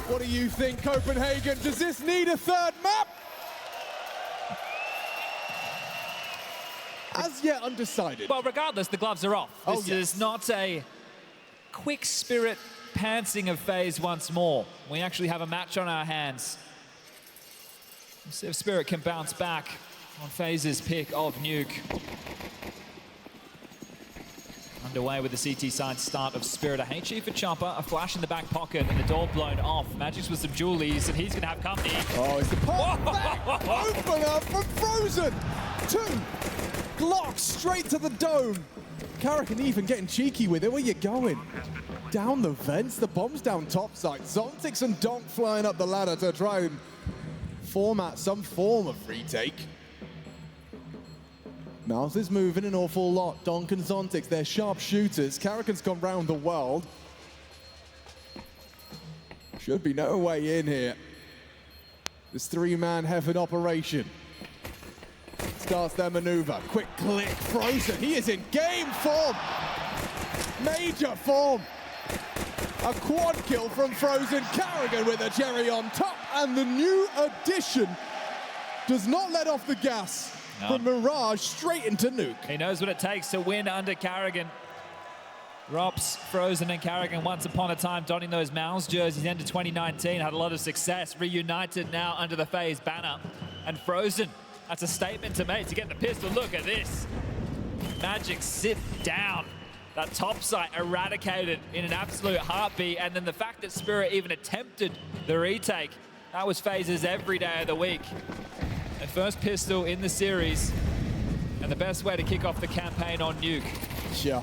What do you think, Copenhagen? Does this need a third map? As yet undecided. Well, regardless, the gloves are off. This is not a quick spirit pantsing of FaZe once more. We actually have a match on our hands. Let's see if Spirit can bounce back on FaZe's pick of Nuke. Underway with the CT side start of Spirit. A HE for Chopper, a flash in the back pocket, and the door blown off. Magic's with some Julies, and he's going to have company. Oh, it's the perfect opener from Frozen! 2 Glocks straight to the dome. Karrakin even getting cheeky with it. Where you going? Down the vents, the bomb's down topside. Zontix and Donk flying up the ladder to try and format some form of retake. Mouse is moving an awful lot. Donk and Zontix, they're sharp shooters. Karrakin's gone round the world. Should be no way in here. This 3-man Heaven operation starts their maneuver. Quick click, Frozen. He is in game form. Major form. A quad kill from Frozen. Karrakin with a cherry on top. And the new addition does not let off the gas. No. From Mirage straight into Nuke. He knows what it takes to win under Karrakin. Rops, Frozen and Karrakin once upon a time donning those Mouse jerseys into 2019. Had a lot of success. Reunited now under the FaZe banner. And Frozen, that's a statement to make to get the pistol. Look at this. Magic sit down. That top site eradicated in an absolute heartbeat. And then the fact that Spirit even attempted the retake, that was FaZe's every day of the week. Their first pistol in the series, and the best way to kick off the campaign on Nuke. Yeah.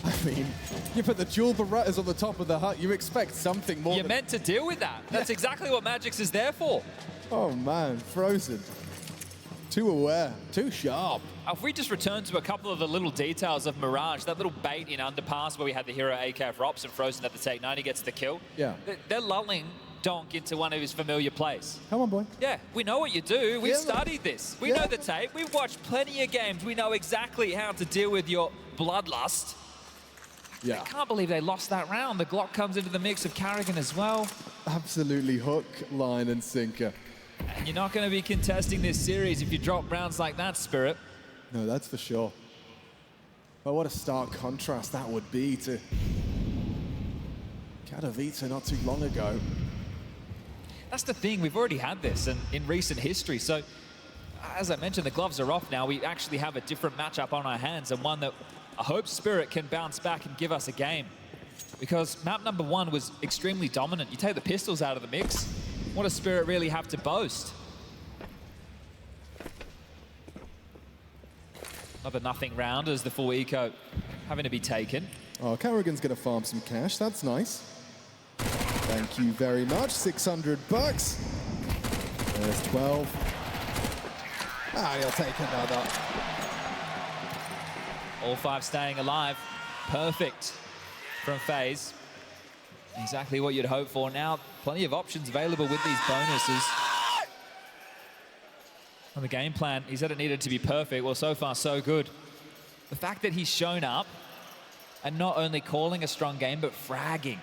I mean, you put the dual Berettas on the top of the hut, you expect something more. You're meant to deal with that. That's exactly what Magix is there for. Oh man, Frozen. Too aware, too sharp. If we just return to a couple of the little details of Mirage, that little bait in Underpass where we had the hero AKF Rops and Frozen at the take 90 gets the kill. Yeah. They're lulling Donk into one of his familiar plays. Come on, boy. Yeah, we know what you do. We've studied this. We know the tape. We've watched plenty of games. We know exactly how to deal with your bloodlust. Yeah. I can't believe they lost that round. The Glock comes into the mix of Karrakin as well. Absolutely hook, line, and sinker. And you're not going to be contesting this series if you drop rounds like that, Spirit. No, that's for sure. But what a stark contrast that would be to Katowice not too long ago. That's the thing, we've already had this in recent history. So, as I mentioned, the gloves are off now. We actually have a different matchup on our hands, and one that I hope Spirit can bounce back and give us a game. Because map number 1 was extremely dominant. You take the pistols out of the mix, what does Spirit really have to boast? Another nothing round as the full eco having to be taken. Oh, Karrakin's gonna farm some cash, that's nice. Thank you very much, 600 bucks. There's 12. Ah, he'll take another. All 5 staying alive. Perfect from FaZe. Exactly what you'd hope for. Now, plenty of options available with these bonuses. On the game plan, he said it needed to be perfect. Well, so far, so good. The fact that he's shown up and not only calling a strong game, but fragging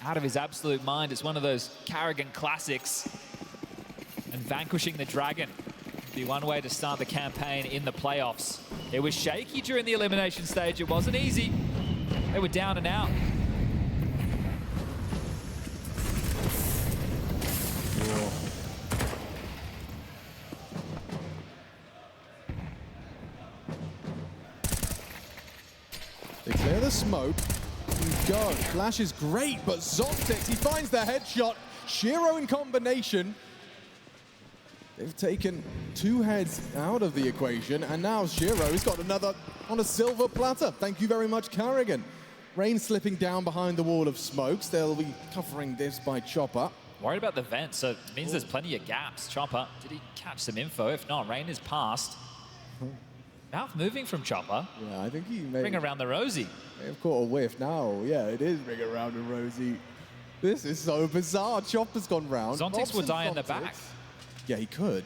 out of his absolute mind. It's one of those Karrakin classics. And vanquishing the Dragon would be one way to start the campaign in the playoffs. It was shaky during the elimination stage. It wasn't easy. They were down and out. They clear the smoke. Go. Flash is great, but Zontix, he finds the headshot. Shiro in combination. They've taken 2 heads out of the equation, and now Shiro's got another on a silver platter. Thank you very much, Karrakin. Rain slipping down behind the wall of smokes. They'll be covering this by Chopper. Worried about the vent, so it means there's plenty of gaps. Chopper, did he catch some info? If not, Rain is past. Mouth moving from Chopper. Yeah, I think he may Ring around the rosy. May have caught a whiff now. Yeah, it is ring around the rosy. This is so bizarre. Chopper's gone round. Zontix will die in the back. Yeah, he could.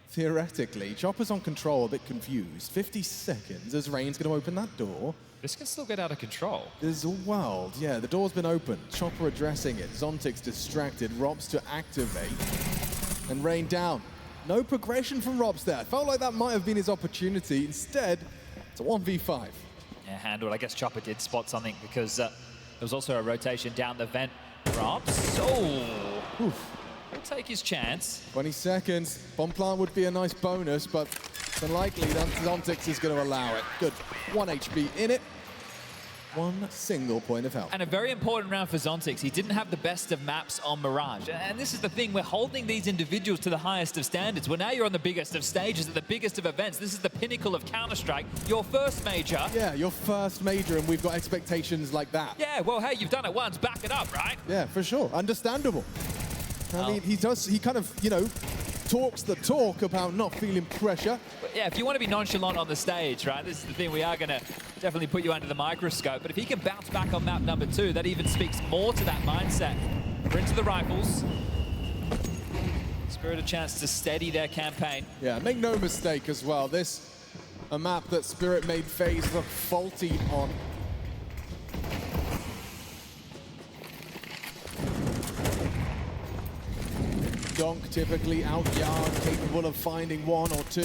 Theoretically. Chopper's on control, a bit confused. 50 seconds as Rain's going to open that door. This can still get out of control. There's a world, yeah, the door's been opened. Chopper addressing it, Zontic's distracted, Robs to activate, and rain down. No progression from Robs there. Felt like that might have been his opportunity. Instead, it's a 1v5. Yeah, handled. I guess Chopper did spot something because there was also a rotation down the vent. Robs, oh, Oof. He'll take his chance. 20 seconds. Bomb plant would be a nice bonus, but it's unlikely that Zontic is going to allow it. Good. 1 HP in it. 1 single point of health. And a very important round for Zontic. He didn't have the best of maps on Mirage. And this is the thing, we're holding these individuals to the highest of standards. Well, now you're on the biggest of stages, at the biggest of events. This is the pinnacle of Counter-Strike. Your first major. Yeah, your first major, and we've got expectations like that. Yeah, well, hey, you've done it once, back it up, right? Yeah, for sure. Understandable. I mean, he kind of, you know, talks the talk about not feeling pressure. But yeah, if you want to be nonchalant on the stage, right, this is the thing, we are going to definitely put you under the microscope. But if he can bounce back on map number 2, that even speaks more to that mindset. We're into the rifles. Spirit a chance to steady their campaign. Yeah, make no mistake as well. This, a map that Spirit made FaZe look faulty on. Donk typically out yard, capable of finding 1 or 2.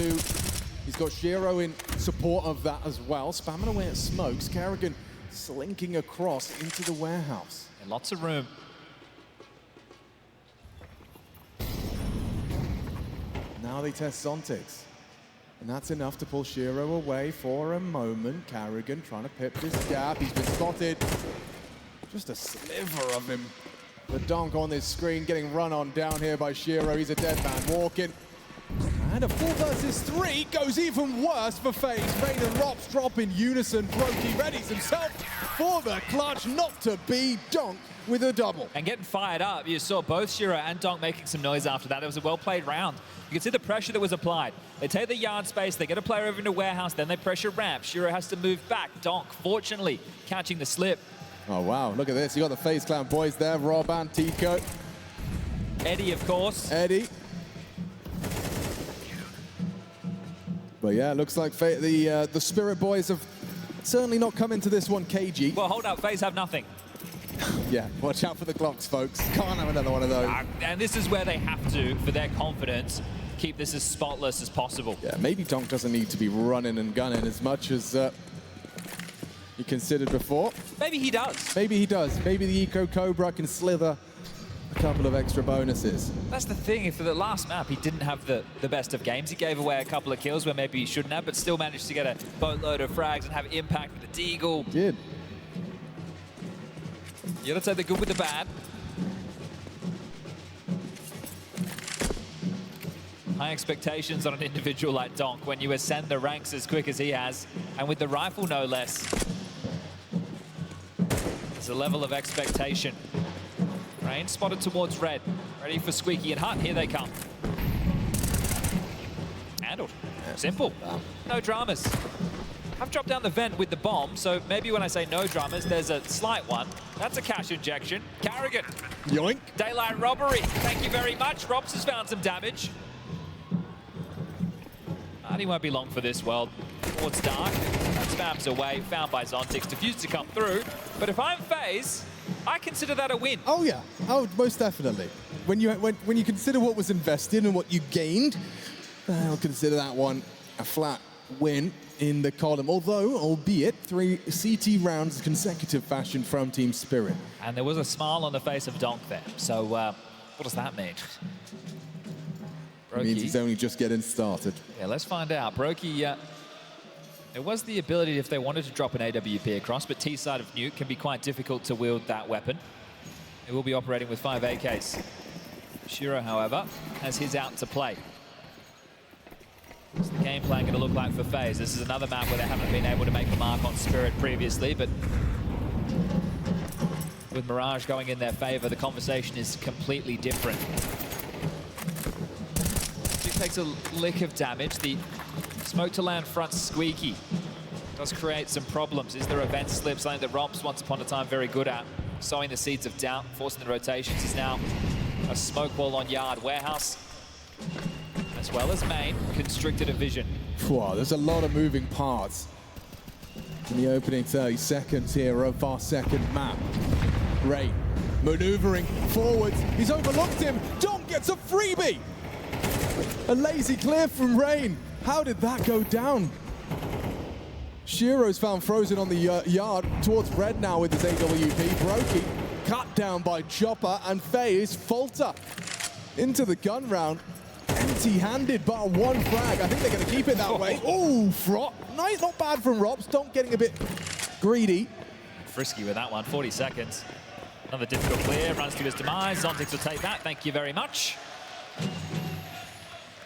He's got Shiro in support of that as well. Spamming away at smokes. Kerrigan slinking across into the warehouse. And lots of room. Now they test Zontic's. And that's enough to pull Shiro away for a moment. Kerrigan trying to pip this gap. He's been spotted. Just a sliver of him. The donk on this screen getting run on down here by Shiro. He's a dead man walking. And a 4 versus 3 goes even worse for FaZe. Rain and Robs drop in unison. Brokey readies himself for the clutch. Not to be, Donk with a double. And getting fired up, you saw both Shiro and Donk making some noise after that. It was a well-played round. You can see the pressure that was applied. They take the yard space, they get a player over into warehouse, then they pressure ramp. Shiro has to move back. Donk, fortunately, catching the slip. Oh, wow. Look at this. You got the FaZe Clan boys there. Rob and Tico. Eddie, of course. Eddie. But yeah, looks like the Spirit boys have certainly not come into this one cagey. Well, hold up. FaZe have nothing. Yeah, watch out for the clocks, folks. Can't have another one of those. And this is where they have to, for their confidence, keep this as spotless as possible. Yeah, maybe Donk doesn't need to be running and gunning as much as he considered before. Maybe he does. Maybe he does. Maybe the Eco Cobra can slither a couple of extra bonuses. That's the thing. For the last map, he didn't have the best of games. He gave away a couple of kills where maybe he shouldn't have, but still managed to get a boatload of frags and have impact with the Deagle. Did. You gotta take the good with the bad. High expectations on an individual like Donk when you ascend the ranks as quick as he has, and with the rifle no less. There's a level of expectation. Rain spotted towards red. Ready for Squeaky and Hunt. Here they come. Handled. Simple. No dramas. I've dropped down the vent with the bomb, so maybe when I say no dramas, there's a slight one. That's a cash injection. Kerrigan. Yoink. Daylight robbery. Thank you very much. Robs has found some damage. He won't be long for this world. Towards dark. That spams away. Found by Zontic. Diffused to come through. But if I'm FaZe, I consider that a win. Oh, yeah. Oh, most definitely. When you consider what was invested and what you gained, I'll consider that one a flat win in the column. Although, albeit, 3 CT rounds consecutive fashion from Team Spirit. And there was a smile on the face of Donk there. So what does that mean? It means he's only just getting started. Yeah, let's find out. Brokey, there was the ability if they wanted to drop an AWP across, but T-side of Nuke can be quite difficult to wield that weapon. It will be operating with 5 AKs. Shiro, however, has his out to play. What's the game plan going to look like for FaZe? This is another map where they haven't been able to make a mark on Spirit previously, but with Mirage going in their favor, the conversation is completely different. Takes a lick of damage. The smoke to land front Squeaky does create some problems. Is there a vent slip, something that Robs once upon a time very good at? Sowing the seeds of doubt, forcing the rotations. Is now a smoke wall on yard. Warehouse, as well as main, constricted a vision. Wow, there's a lot of moving parts. in the opening 30 seconds here of our second map. Rain maneuvering forwards. He's overlooked him. Donk gets a freebie. A lazy clear from Rain. How did that go down? Shiro's found frozen on the yard towards red now with his AWP. Brokey cut down by Chopper, and FaZe falter into the gun round. Empty-handed, but one frag. I think they're going to keep it that way. Oh, Frot. Nice, not bad from Rops. Donk getting a bit greedy. Frisky with that one, 40 seconds. Another difficult clear, runs to his demise. Zontix will take that, thank you very much.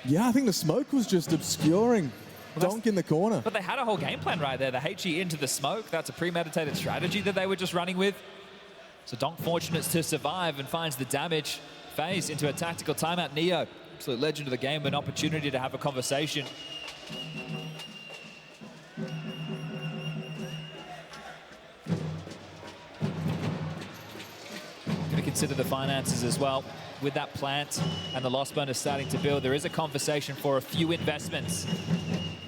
Yeah, I think the smoke was just obscuring Donk in the corner. But they had a whole game plan right there. The HE into the smoke, that's a premeditated strategy that they were just running with. So Donk fortunate to survive and finds the damage. FaZe into a tactical timeout. Neo, absolute legend of the game, an opportunity to have a conversation. Going to consider the finances as well. With that plant and the loss bonus starting to build, there is a conversation for a few investments.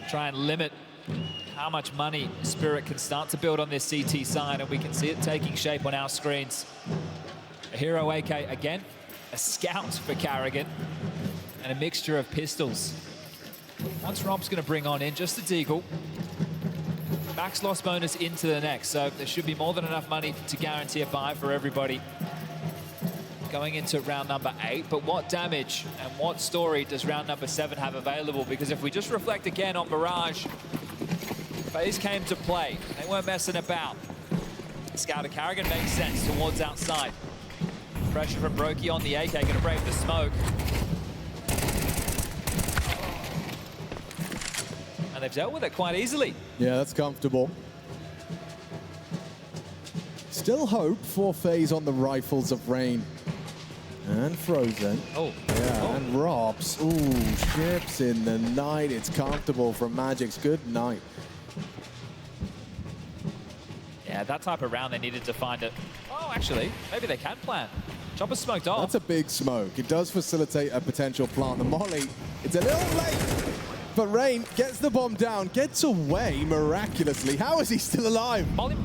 Try and limit how much money Spirit can start to build on this CT side, and we can see it taking shape on our screens. A hero AK again, a scout for Carrigan, and a mixture of pistols. Once Rob's going to bring on in just a deagle. Max loss bonus into the next, so there should be more than enough money to guarantee a buy for everybody going into round number 8. But what damage and what story does round number 7 have available? Because if we just reflect again on Mirage, FaZe came to play. They weren't messing about. Scout of Carrigan makes sense towards outside. Pressure from Brokey on the AK, gonna brave the smoke. And they've dealt with it quite easily. Yeah, that's comfortable. Still hope for FaZe on the rifles of Rain. And Frozen. Oh. Yeah, oh. and Robs. Ooh, ships in the night. It's comfortable from Magic's. Good night. Yeah, that type of round they needed to find it. Oh, actually, maybe they can plant. Chopper smoked off. That's a big smoke. It does facilitate a potential plant. The molly, it's a little late. But Rain gets the bomb down, gets away miraculously. How is he still alive? Molly,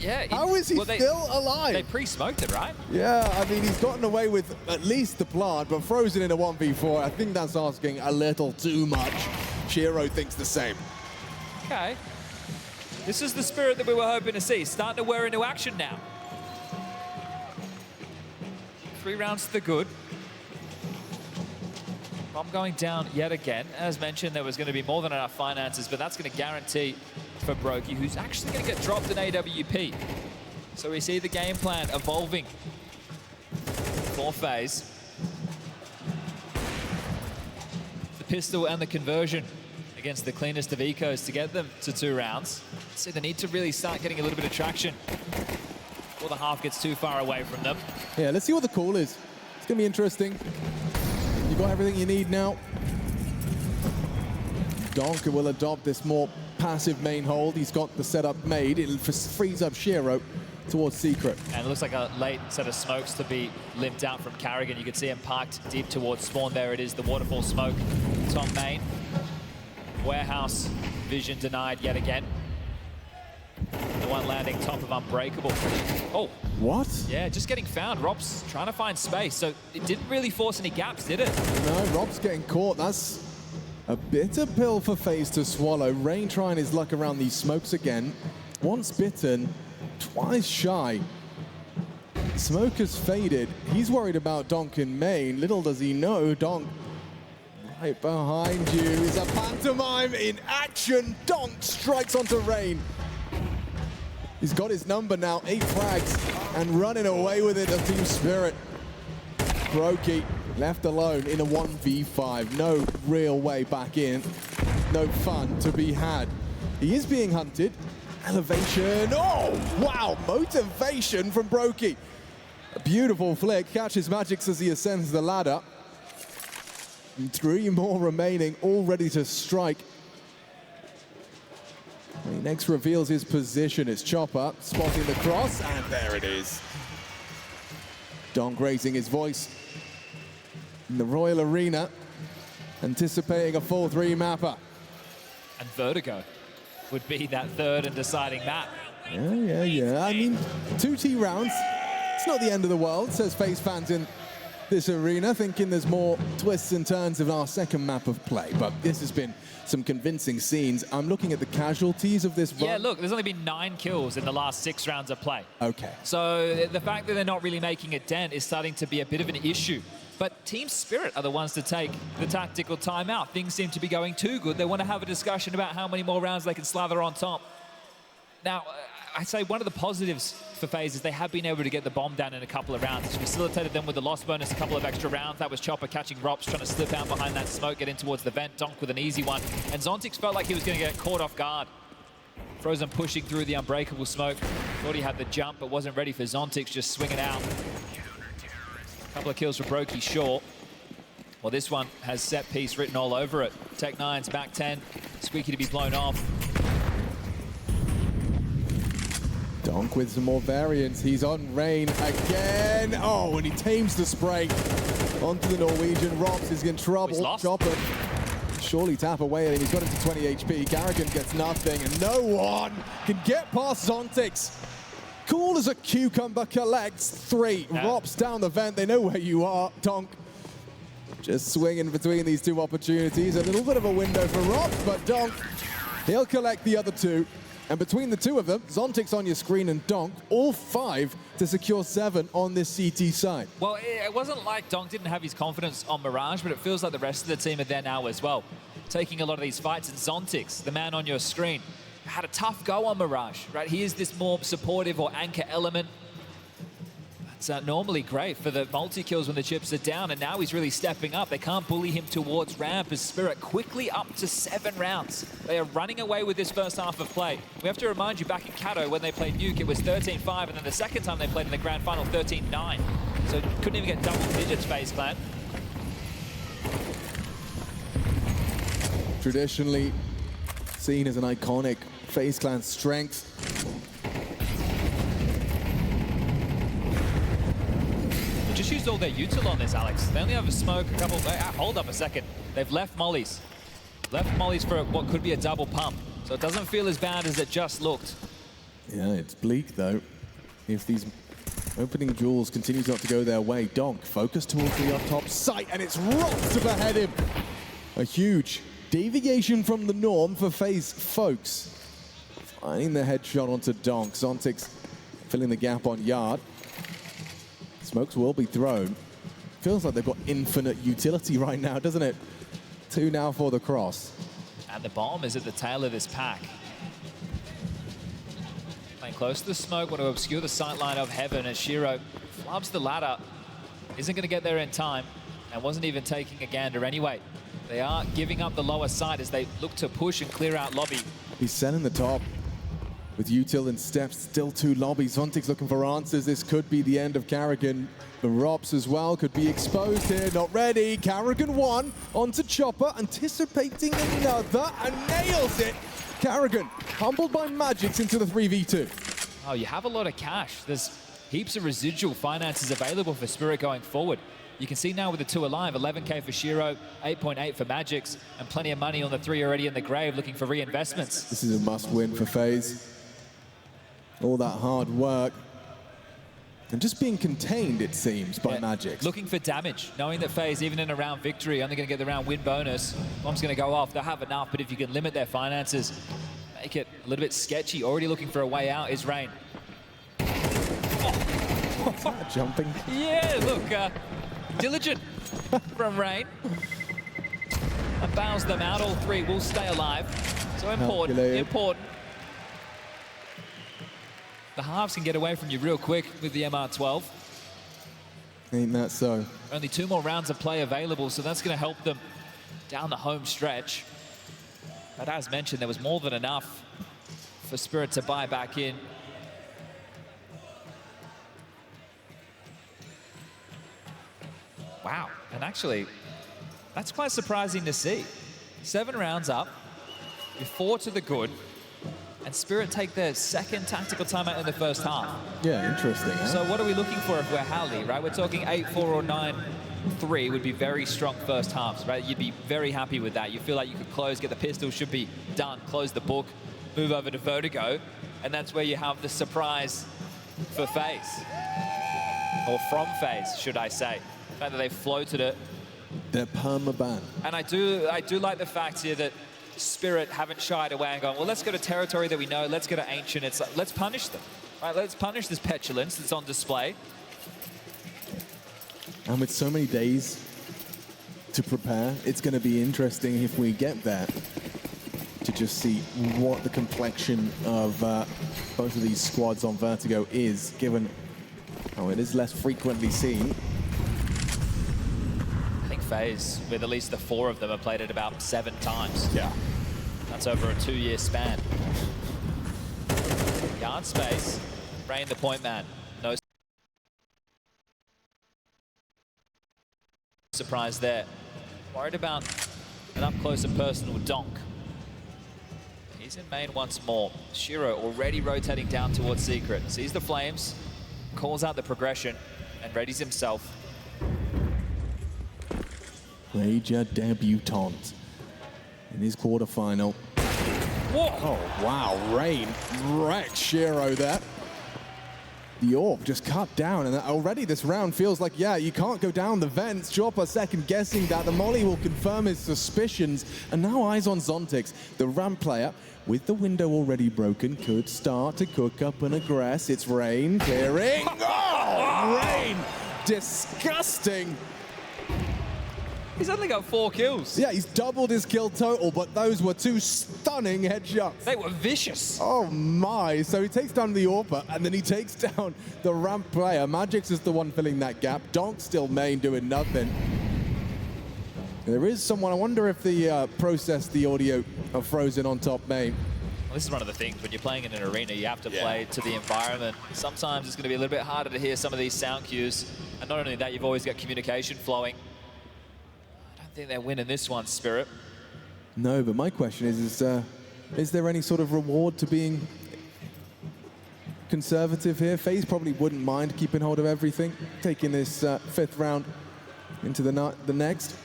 yeah. How is he still alive? They pre-smoked it, right? Yeah, I mean, he's gotten away with at least the plant, but frozen in a 1v4, I think that's asking a little too much. Shiro thinks the same. Okay. This is the Spirit that we were hoping to see. Starting to wear into action now. 3 rounds to the good. Bomb going down yet again. As mentioned, there was going to be more than enough finances, but that's going to guarantee for Brokey, who's actually going to get dropped in AWP. So we see the game plan evolving for FaZe. The pistol and the conversion against the cleanest of ecos to get them to 2 rounds. So they need to really start getting a little bit of traction before the half gets too far away from them. Yeah, let's see what the call is. It's going to be interesting. You got everything you need now. Donk will adopt this more passive main hold. He's got the setup made. It frees up Shiro towards Secret. And it looks like a late set of smokes to be limped out from Carrigan. You can see him parked deep towards spawn. There it is, the waterfall smoke. Top main. Warehouse vision denied yet again. The one landing top of Unbreakable. Oh. What? Yeah, just getting found. Rob's trying to find space. So it didn't really force any gaps, did it? No, Rob's getting caught. That's a bitter pill for FaZe to swallow. Rain trying his luck around these smokes again. Once bitten, twice shy. Smoke has faded. He's worried about Donk in main. Little does he know, Donk right behind you is a pantomime in action. Donk strikes onto Rain. He's got his number now, 8 frags, and running away with it, the Team Spirit. Brokey left alone in a 1v5. No real way back in. No fun to be had. He is being hunted. Elevation. Oh, wow. Motivation from Brokey. A beautiful flick. Catches Magix as he ascends the ladder. And 3 more remaining, all ready to strike. He next reveals his position. It's Chopper spotting the cross, and there it is. Donk raising his voice in the Royal Arena, anticipating a full 3 mapper. And Vertigo. would be that third and deciding map. Yeah. I mean, 2T rounds, it's not the end of the world, says FaZe fans in this arena, thinking there's more twists and turns of our second map of play. But this has been some convincing scenes. I'm looking at the casualties of this run. Yeah, look, there's only been 9 kills in the last 6 rounds of play. Okay. So the fact that they're not really making a dent is starting to be a bit of an issue. But Team Spirit are the ones to take the tactical timeout. Things seem to be going too good. They want to have a discussion about how many more rounds they can slather on top. Now, I'd say one of the positives for FaZe is they have been able to get the bomb down in a couple of rounds. It's facilitated them with the loss bonus, a couple of extra rounds. That was Chopper catching Rops, trying to slip out behind that smoke, get in towards the vent, Donk with an easy one. And Zontix felt like he was going to get caught off guard. Frozen pushing through the unbreakable smoke. Thought he had the jump, but wasn't ready for Zontix, just swinging out. A couple of kills for Brokey short. Well, this one has set piece written all over it. Tech9's back 10, Squeaky to be blown off. Donk with some more variants. He's on Rain again. Oh, and he tames the spray onto the Norwegian. Robs is in trouble. Chopper surely tap away at him. He's got him to 20 HP. Garrigan gets nothing, and no one can get past Zontix. Cool as a cucumber collects 3. Robs down the vent. They know where you are. Donk just swinging between these 2 opportunities. A little bit of a window for Robs, but Donk, he'll collect the other 2. And between the 2 of them, Zontix on your screen and Donk, all 5 to secure 7 on this CT side. Well, it wasn't like Donk didn't have his confidence on Mirage, but it feels like the rest of the team are there now as well, taking a lot of these fights. And Zontix, the man on your screen, had a tough go on Mirage, right? He is this more supportive or anchor element. It's normally great for the multi-kills when the chips are down, and now he's really stepping up. They can't bully him towards ramp as Spirit quickly up to 7 rounds. They are running away with this first half of play. We have to remind you, back in Kato, when they played Nuke, it was 13-5, and then the second time they played in the grand final, 13-9. So couldn't even get double digits, FaZe Clan. Traditionally seen as an iconic FaZe Clan strength. Just used all their util on this, Alex. They only have a smoke, a couple. Hold up a second. They've left mollies. Left mollies for what could be a double pump. So it doesn't feel as bad as it just looked. Yeah, it's bleak though. If these opening duels continue not to go their way, Donk focus towards the up top site, and it's rocked to behead him. A huge deviation from the norm for FaZe folks. Finding the headshot onto Donk. Zontix filling the gap on Yard. Smokes will be thrown. Feels like they've got infinite utility right now, doesn't it? 2 now for the cross. And the bomb is at the tail of this pack. Playing close to the smoke, want to obscure the sightline of Heaven as Shiro flubs the ladder. Isn't going to get there in time, and wasn't even taking a gander anyway. They are giving up the lower side as they look to push and clear out lobby. He's sending the top. With util and steps, still 2 lobbies. Zontix looking for answers. This could be the end of Carrigan. The Robs as well could be exposed here. Not ready. Carrigan 1 onto Chopper, anticipating another, and nails it. Carrigan humbled by Magics into the 3v2. Oh, you have a lot of cash. There's heaps of residual finances available for Spirit going forward. You can see now with the 2 alive, 11K for Shiro, 8.8 for Magics, and plenty of money on the 3 already in the grave looking for reinvestments. This is a must-win for FaZe. All that hard work. And just being contained, it seems, by Magic. Looking for damage, knowing that FaZe, even in a round victory, only going to get the round win bonus. Bomb's going to go off. They'll have enough, but if you can limit their finances, make it a little bit sketchy. Already looking for a way out is Rain. Oh. Jumping. Yeah, look, diligent from Rain. And bows them out. All 3 will stay alive. So important, important. The halves can get away from you real quick with the MR12. Ain't that so? Only 2 more rounds of play available, so that's going to help them down the home stretch. But as mentioned, there was more than enough for Spirit to buy back in. Wow, and actually, that's quite surprising to see. 7 rounds up, with 4 to the good, and Spirit take their 2nd tactical timeout in the first half. Yeah, interesting. Huh? So what are we looking for if we're Howley, right? We're talking 8-4 or 9-3 would be very strong first halves, right? You'd be very happy with that. You feel like you could close, get the pistol, should be done, close the book. move over to Vertigo, and that's where you have the surprise for FaZe. Or from FaZe, should I say. The fact that they floated it. They're perma-ban. And I do like the fact here that Spirit haven't shied away and gone, well, let's go to territory that we know, let's go to Ancient. It's like, let's punish them. Right, let's punish this petulance that's on display. And with so many days to prepare, it's going to be interesting if we get there to just see what the complexion of both of these squads on Vertigo is, given how it is less frequently seen. I think FaZe, with at least the 4 of them, have played it about 7 times. Yeah. That's over a 2-year span. Yard space, Rain the point man. No surprise there. Worried about an up-close and personal Donk. He's in main once more. Shiro already rotating down towards Secret. Sees the flames, calls out the progression, and readies himself. Major debutant in his quarterfinal. Whoa. Oh, wow. Rain wrecked Shiro there. The AWP just cut down, and already this round feels like, yeah, you can't go down the vents. Chopper second guessing that. The molly will confirm his suspicions. And now eyes on Zontix. The ramp player, with the window already broken, could start to cook up and aggress. It's Rain clearing. Oh, Rain! Disgusting. He's only got 4 kills. Yeah, he's doubled his kill total, but those were 2 stunning headshots. They were vicious. Oh my, so he takes down the AWPer, and then he takes down the ramp player. Magix is the one filling that gap. Donk still main doing nothing. There is someone, I wonder if the processed the audio of Frozen on top main. Well, this is one of the things, when you're playing in an arena, you have to play to the environment. Sometimes it's going to be a little bit harder to hear some of these sound cues. And not only that, you've always got communication flowing. I think they're winning this one, Spirit. No, but my question is there any sort of reward to being conservative here? FaZe probably wouldn't mind keeping hold of everything, taking this 5th round into the next.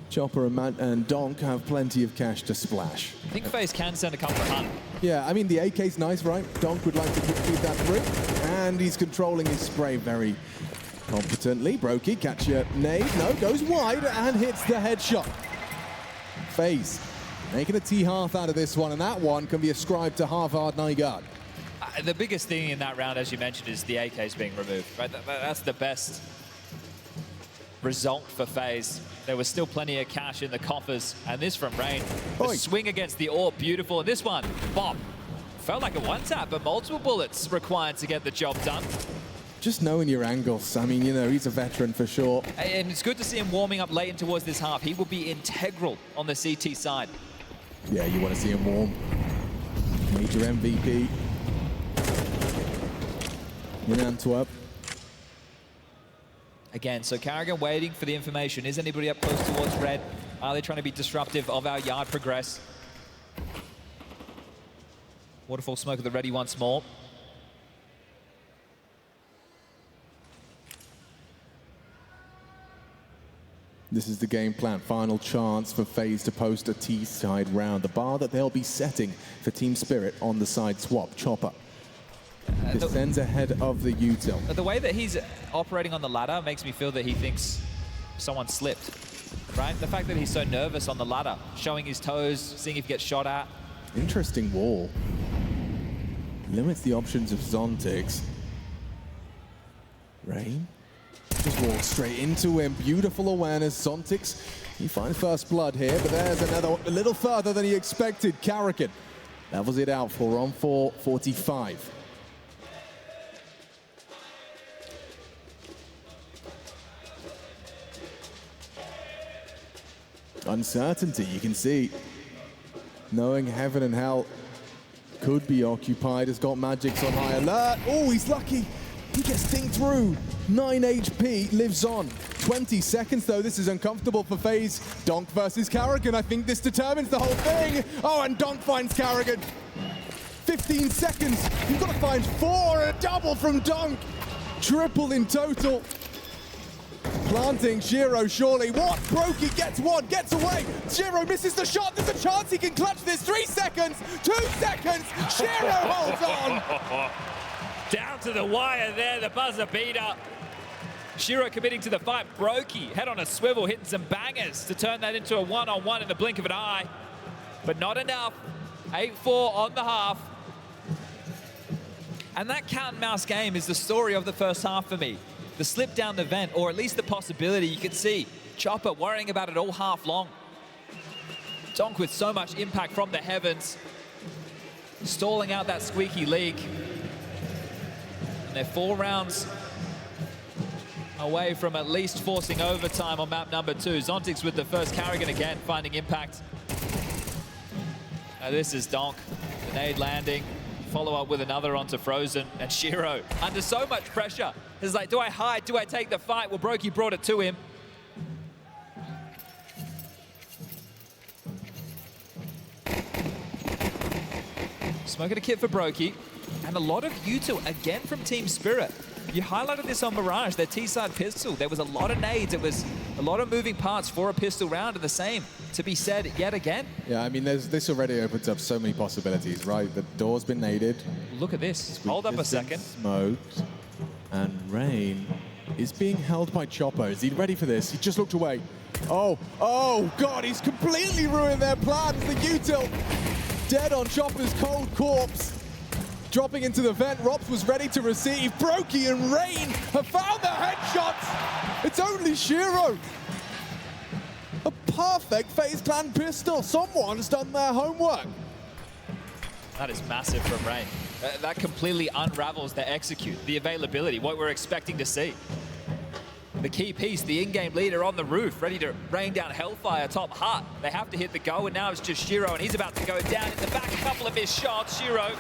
Chopper and Donk have plenty of cash to splash. I think FaZe can send a comfort hunt. Yeah, I mean, the AK's nice, right? Donk would like to keep that through, and he's controlling his spray very competently. Brokey, catch your nade. No, goes wide and hits the headshot. FaZe making a T-Hearth out of this one, and that one can be ascribed to Harvard Nygaard. The biggest thing in that round, as you mentioned, is the AKs being removed. Right? That's the best result for FaZe. There was still plenty of cash in the coffers, and this from Rain. The swing against the AWP, beautiful. And this one, Bob, felt like a one-tap, but multiple bullets required to get the job done. Just knowing your angles. I mean, you know, he's a veteran for sure. And it's good to see him warming up late in towards this half. He will be integral on the CT side. Yeah, you want to see him warm. Major MVP in Antwerp. Again, so Carrigan waiting for the information. Is anybody up close towards red? Are they trying to be disruptive of our yard progress? Waterfall smoke of the ready once more. This is the game plan. Final chance for FaZe to post a T-side round. The bar that they'll be setting for Team Spirit on the side swap. Chopper descends ahead of the util. The way that he's operating on the ladder makes me feel that he thinks someone slipped, right? The fact that he's so nervous on the ladder, showing his toes, seeing if he gets shot at. Interesting wall. Limits the options of Zontix. Rain just walks straight into him. Beautiful awareness. Zontix, he finds first blood here, but there's another a little further than he expected. Carrigan levels it out for on 4:45. Uncertainty, you can see. Knowing heaven and hell could be occupied, has got Magix on high alert. Oh, he's lucky. He gets dinged through. 9 HP, lives on. 20 seconds though, this is uncomfortable for FaZe. Donk versus Carrigan, I think this determines the whole thing. Oh, and Donk finds Carrigan. 15 seconds, you've got to find 4, a double from Donk. Triple in total. Planting Shiro, surely. What? Brokey gets one, gets away. Shiro misses the shot. There's a chance he can clutch this. 3 seconds, 2 seconds. Shiro holds on. Down to the wire there, the buzzer beater. Shiro committing to the fight. Brokey, head on a swivel, hitting some bangers to turn that into a one-on-one in the blink of an eye. But not enough. 8-4 on the half. And that cat and mouse game is the story of the first half for me. The slip down the vent, or at least the possibility. You could see Chopper worrying about it all half long. Donk with so much impact from the heavens, stalling out that squeaky leak. And they're 4 rounds away from at least forcing overtime on map number 2. Zontix with the first Carrigan again, finding impact. Now this is Donk, the nade landing. Follow up with another onto Frozen, and Shiro under so much pressure. It's like, do I hide? Do I take the fight? Well, Brokey brought it to him. Smoking a kit for Brokey, and a lot of U2 again from Team Spirit. You highlighted this on Mirage, their T-side pistol. There was a lot of nades. It was a lot of moving parts for a pistol round, and the same to be said yet again. Yeah, I mean, this already opens up so many possibilities, right? The door's been naded. Look at this. Hold up a second. Smoked. And Rain is being held by Chopper. Is he ready for this? He just looked away. Oh God, he's completely ruined their plans. The util dead on Chopper's cold corpse. Dropping into the vent, Rops was ready to receive. Brokey and Rain have found their headshots. It's only Shiro. A perfect FaZe Clan pistol. Someone's done their homework. That is massive from Rain. That completely unravels the execute, the availability, what we're expecting to see. The key piece, the in-game leader on the roof, ready to rain down Hellfire top hut. They have to hit the go, and now it's just Shiro, and he's about to go down in the back. A couple of his shots. Shiro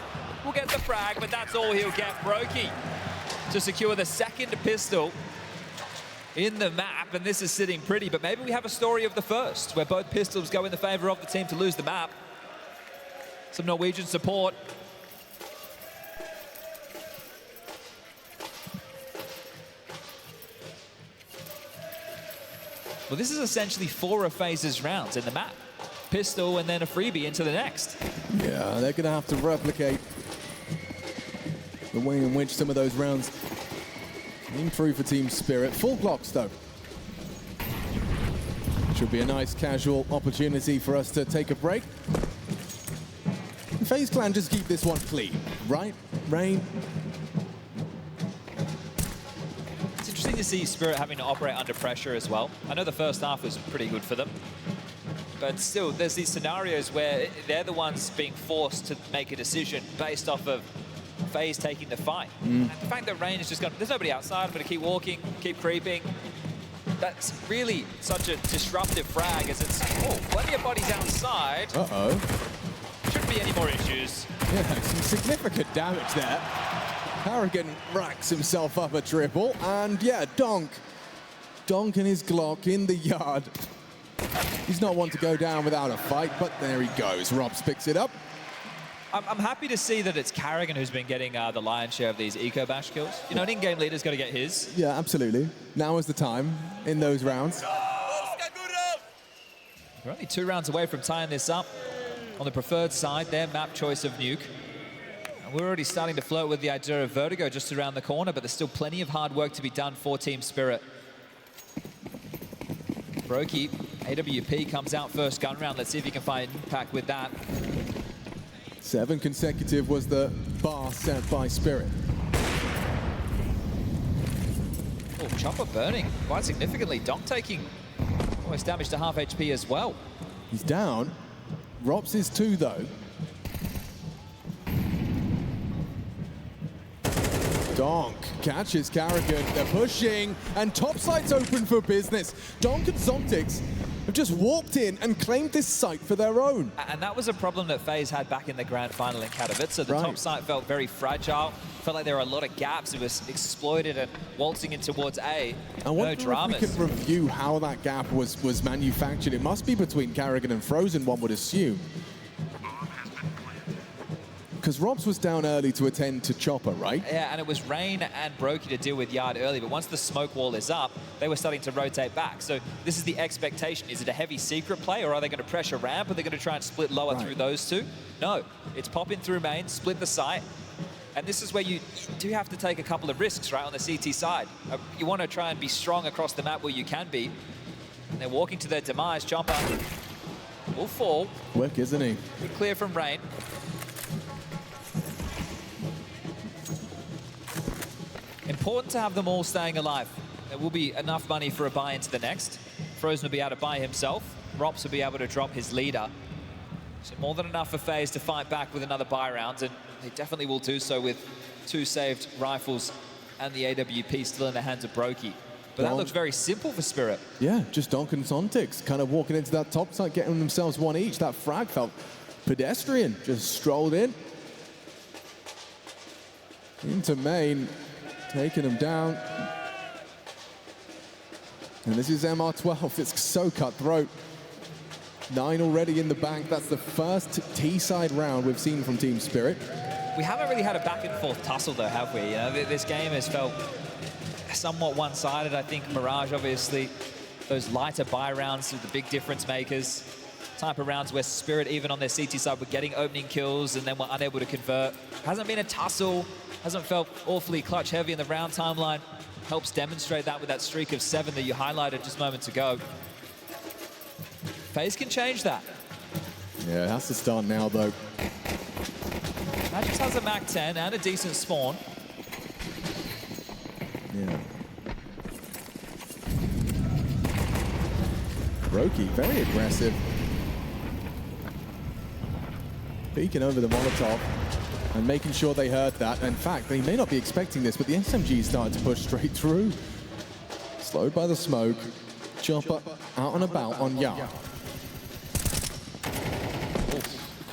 will get the frag, but that's all he'll get. Brokey to secure the second pistol in the map, and this is sitting pretty, but maybe we have a story of the first, where both pistols go in the favor of the team to lose the map. Some Norwegian support. Well, this is essentially 4 of FaZe's rounds in the map. Pistol and then a freebie into the next. Yeah, they're going to have to replicate the way in which some of those rounds came through for Team Spirit. Full blocks, though. Should be a nice casual opportunity for us to take a break. FaZe Clan just keep this one clean, right? Rain. It's interesting to see Spirit having to operate under pressure as well. I know the first half was pretty good for them, but still, there's these scenarios where they're the ones being forced to make a decision based off of FaZe taking the fight. And the fact that Rain is just gone, there's nobody outside, I'm going to keep walking, keep creeping. That's really such a disruptive frag as it's, plenty of bodies outside. Shouldn't be any more issues. Yeah, some significant damage there. Harrigan racks himself up a triple, and yeah, Donk and his Glock in the yard. He's not one to go down without a fight, but there he goes. Robs picks it up. I'm happy to see that it's Carrigan who's been getting the lion's share of these eco-bash kills. You know, an in-game leader's got to get his. Yeah, absolutely. Now is the time in those rounds. We're only 2 rounds away from tying this up. On the preferred side, their map choice of Nuke. And we're already starting to flirt with the idea of Vertigo just around the corner, but there's still plenty of hard work to be done for Team Spirit. Brokey, AWP comes out first gun round. Let's see if he can find impact with that. 7 consecutive was the bar set by Spirit. Oh, Chopper burning quite significantly. Donk taking almost damage to half HP as well. He's down. Rops is 2, though. Donk catches Carrigan. They're pushing, and topside's open for business. Donk and Zontix have just walked in and claimed this site for their own. And that was a problem that FaZe had back in the grand final in Katowice. So the top site felt very fragile. Felt like there were a lot of gaps. It was exploited and waltzing in towards A. No dramas. If we can review how that gap was manufactured. It must be between Carrigan and Frozen, one would assume. because Robs was down early to attend to Chopper, right? Yeah, and it was Rain and Brokey to deal with Yard early, but once the smoke wall is up, they were starting to rotate back. So this is the expectation. Is it a heavy secret play, or are they going to pressure ramp? Are they going to try and split lower through those two? No, it's pop in through main, split the site. And this is where you do have to take a couple of risks, right, on the CT side. You want to try and be strong across the map where you can be. And they're walking to their demise. Chopper will fall. Quick, isn't he? Good clear from Rain. Important to have them all staying alive. There will be enough money for a buy into the next. Frozen will be able to buy himself. Rops will be able to drop his leader. So more than enough for FaZe to fight back with another buy round, and they definitely will do so with 2 saved rifles and the AWP still in the hands of Brokey. But that looks very simple for Spirit. Yeah, just Donk and Sontics kind of walking into that top side, getting themselves one each. That frag felt pedestrian, just strolled in. Into main, taking them down. And this is MR12, it's so cutthroat. 9 already in the bank. That's the first T-side round we've seen from Team Spirit. We haven't really had a back and forth tussle though, have we? You know, this game has felt somewhat one-sided. I think Mirage, obviously, those lighter buy rounds are the big difference makers. Type of rounds where Spirit, even on their CT side, were getting opening kills and then were unable to convert. Hasn't been a tussle, hasn't felt awfully clutch heavy in the round timeline. Helps demonstrate that with that streak of 7 that you highlighted just moments ago. FaZe can change that. Yeah, it has to start now, though. Magic has a Mac 10 and a decent spawn. Yeah. Brokey, very aggressive. Peeking over the Molotov and making sure they heard that. In fact, they may not be expecting this, but the SMG started to push straight through. Slowed by the smoke. Chopper out and about on Yard.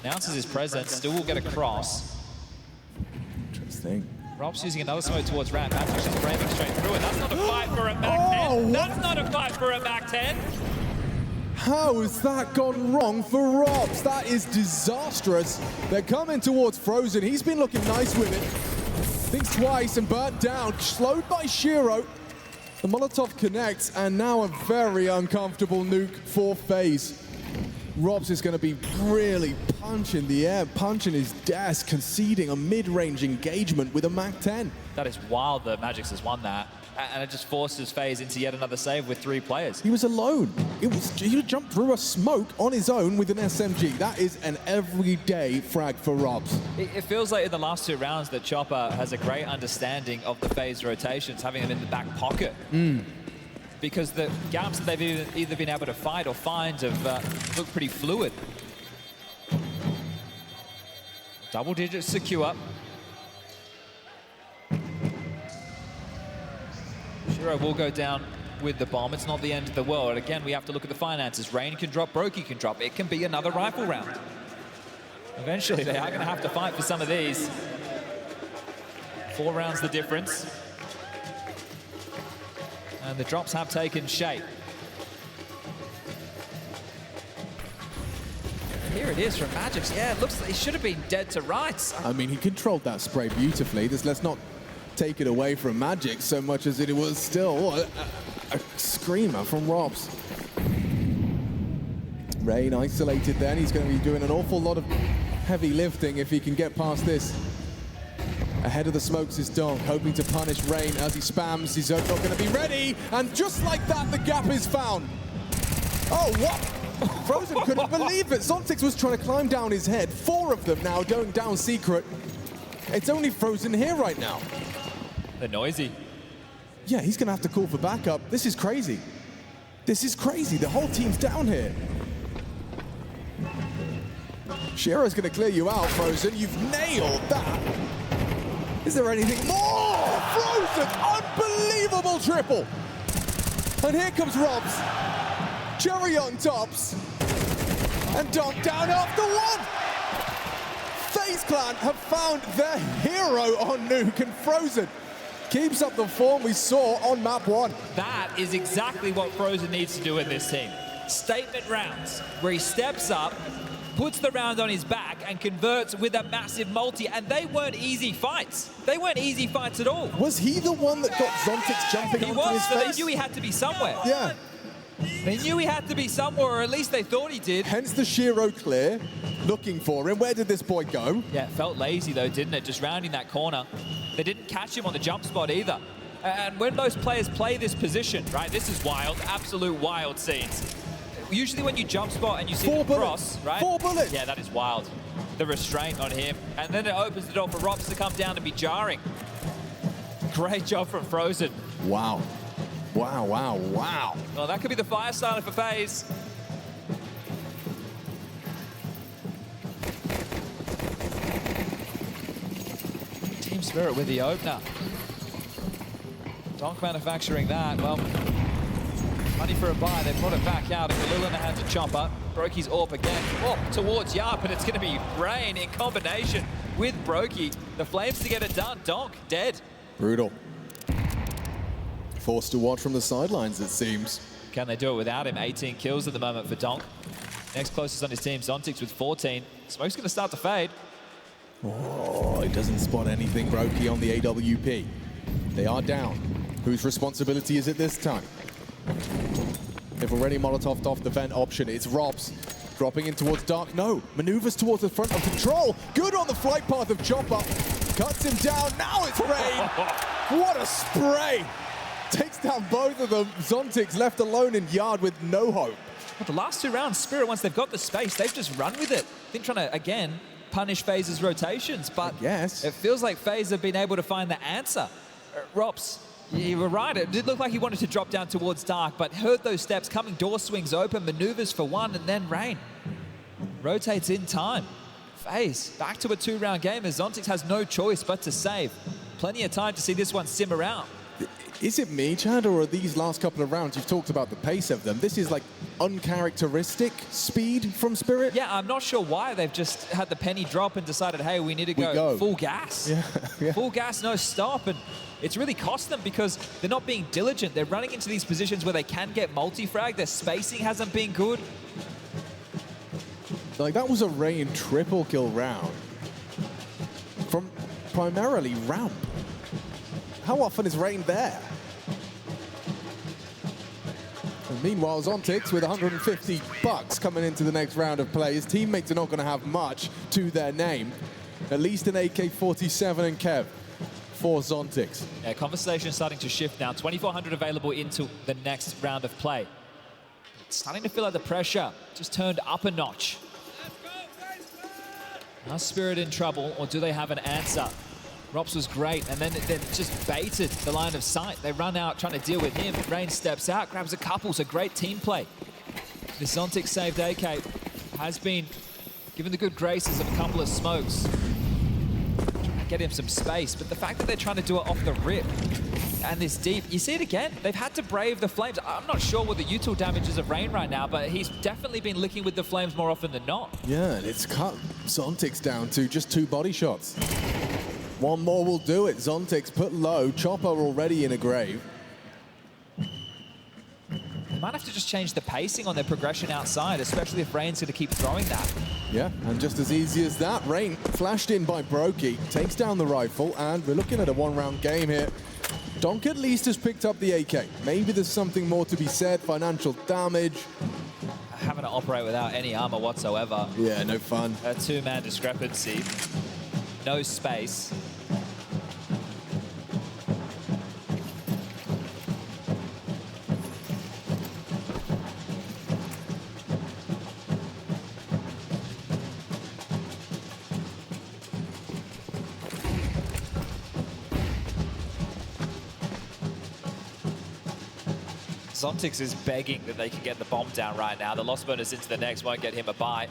Announces his presence, still will get a cross. Interesting. Rob's using another smoke towards Rat. Matthews just framing straight through it. That's not a fight for a Mac 10. That's not a fight for a Mac 10. How has that gone wrong for Robs? That is disastrous. They're coming towards Frozen. He's been looking nice with it. Thinks twice and burnt down. Slowed by Shiro. The Molotov connects, and now a very uncomfortable nuke for FaZe. Robs is going to be really punching the air, punching his desk, conceding a mid-range engagement with a Mac 10. That is wild that Magix has won that. And it just forces FaZe into yet another save with 3 players. He was alone. He jumped through a smoke on his own with an SMG. That is an everyday frag for Robs. It feels like in the last 2 rounds that Chopper has a great understanding of the FaZe rotations, having them in the back pocket. Because the gaps that they've either been able to fight or find have looked pretty fluid. Double digits secure. Shiro will go down with the bomb. It's not the end of the world. Again, we have to look at the finances. Rain can drop, Brokey can drop. It can be another rifle round. Eventually, they are going to have to fight for some of these. 4 rounds the difference. And the drops have taken shape. Here it is from Magix. Yeah, it looks like he should have been dead to rights. I mean, he controlled that spray beautifully. Let's not take it away from Magix so much as it was still a screamer from Robs. Rain isolated then. He's going to be doing an awful lot of heavy lifting if he can get past this. Ahead of the smokes is Donk, hoping to punish Rain as he spams. He's not going to be ready, and just like that, the gap is found. Oh, what? Frozen couldn't believe it. Zontix was trying to climb down his head. 4 of them now going down secret. It's only Frozen here right now. They're noisy. Yeah, he's going to have to call for backup. This is crazy. This is crazy. The whole team's down here. Shiro's going to clear you out, Frozen. You've nailed that. Is there anything more? Frozen, unbelievable triple. And here comes Robs. Cherry on tops. And Donk down after 1. FaZe Clan have found their hero on Nuke, and Frozen keeps up the form we saw on map 1. That is exactly what Frozen needs to do in this team. Statement rounds, where he steps up, puts the round on his back and converts with a massive multi, and they weren't easy fights. They weren't easy fights at all. Was he the one that got Zontix jumping He onto was, his so they face? knew he had to be somewhere. Yeah. They knew he had to be somewhere, or at least they thought he did. Hence the Shiro clear, looking for him. Where did this boy go? Yeah, it felt lazy though, didn't it? Just rounding that corner. They didn't catch him on the jump spot either. And when most players play this position, right, this is wild, absolute wild scenes. Usually when you jump spot and you see the cross, right? 4 bullets. Yeah, that is wild. The restraint on him. And then it opens the door for Rops to come down and be jarring. Great job from Frozen. Wow. Wow, wow, wow. Well, that could be the fire starter for FaZe. Team Spirit with the opener. Donk manufacturing that. Well, money for a buy. They brought it back out. And Galil in the hands of Chopper. Brokey's AWP again. Oh, towards Yarp, and it's going to be Rain in combination with Brokey. The Flames to get it done. Donk dead. Brutal. Forced to watch from the sidelines, it seems. Can they do it without him? 18 kills at the moment for Donk. Next closest on his team, Zontix with 14. Smoke's going to start to fade. Oh, he doesn't spot anything, Brokey, on the AWP. They are down. Whose responsibility is it this time? They've already Molotoved off the vent option. It's Robs dropping in towards Dark. No, maneuvers towards the front of Control. Good on the flight path of Chopper. Cuts him down. Now it's Rain. What a spray. Takes down both of them. Zontix left alone in Yard with no hope. Well, the last 2 rounds, Spirit, once they've got the space, they've just run with it. I think trying to, again, punish FaZe's rotations, but yes, it feels like FaZe have been able to find the answer. Rops, you were right. It did look like he wanted to drop down towards Dark, but heard those steps coming, door swings open, maneuvers for one, and then Rain rotates in time. FaZe back to a 2-round game as Zontix has no choice but to save. Plenty of time to see this one simmer out. Is it me, Chad, or are these last couple of rounds, you've talked about the pace of them, this is like uncharacteristic speed from Spirit? Yeah, I'm not sure why they've just had the penny drop and decided, hey, we need to go full gas. Yeah. Full gas, no stop. And it's really cost them because they're not being diligent. They're running into these positions where they can get multi-frag. Their spacing hasn't been good. Like, that was a Rain triple kill round from primarily ramp. How often is Rain there? And meanwhile, Zontix with 150 bucks coming into the next round of play. His teammates are not going to have much to their name. At least an AK-47 and Kev for Zontix. Yeah, conversation starting to shift now. 2,400 available into the next round of play. It's starting to feel like the pressure just turned up a notch. Are Spirit in trouble, or do they have an answer? Rops was great, and then they just baited the line of sight. They run out trying to deal with him. Rain steps out, grabs a couple. So great team play. The Zontix saved AK has been given the good graces of a couple of smokes. Trying to get him some space, but the fact that they're trying to do it off the rip and this deep, you see it again. They've had to brave the Flames. I'm not sure what the util damage is of Rain right now, but he's definitely been licking with the Flames more often than not. Yeah, and it's cut Zontix down to just 2 body shots. One more will do it. Zontix put low. Chopper already in a grave. They might have to just change the pacing on their progression outside, especially if Rain's going to keep throwing that. Yeah, and just as easy as that, Rain flashed in by Brokey, takes down the rifle, and we're looking at a 1-round game here. Donk at least has picked up the AK. Maybe there's something more to be said, financial damage. Having to operate without any armor whatsoever. Yeah, no fun. A 2-man discrepancy. No space. Zontix is begging that they can get the bomb down right now. The loss bonus into the next won't get him a buy.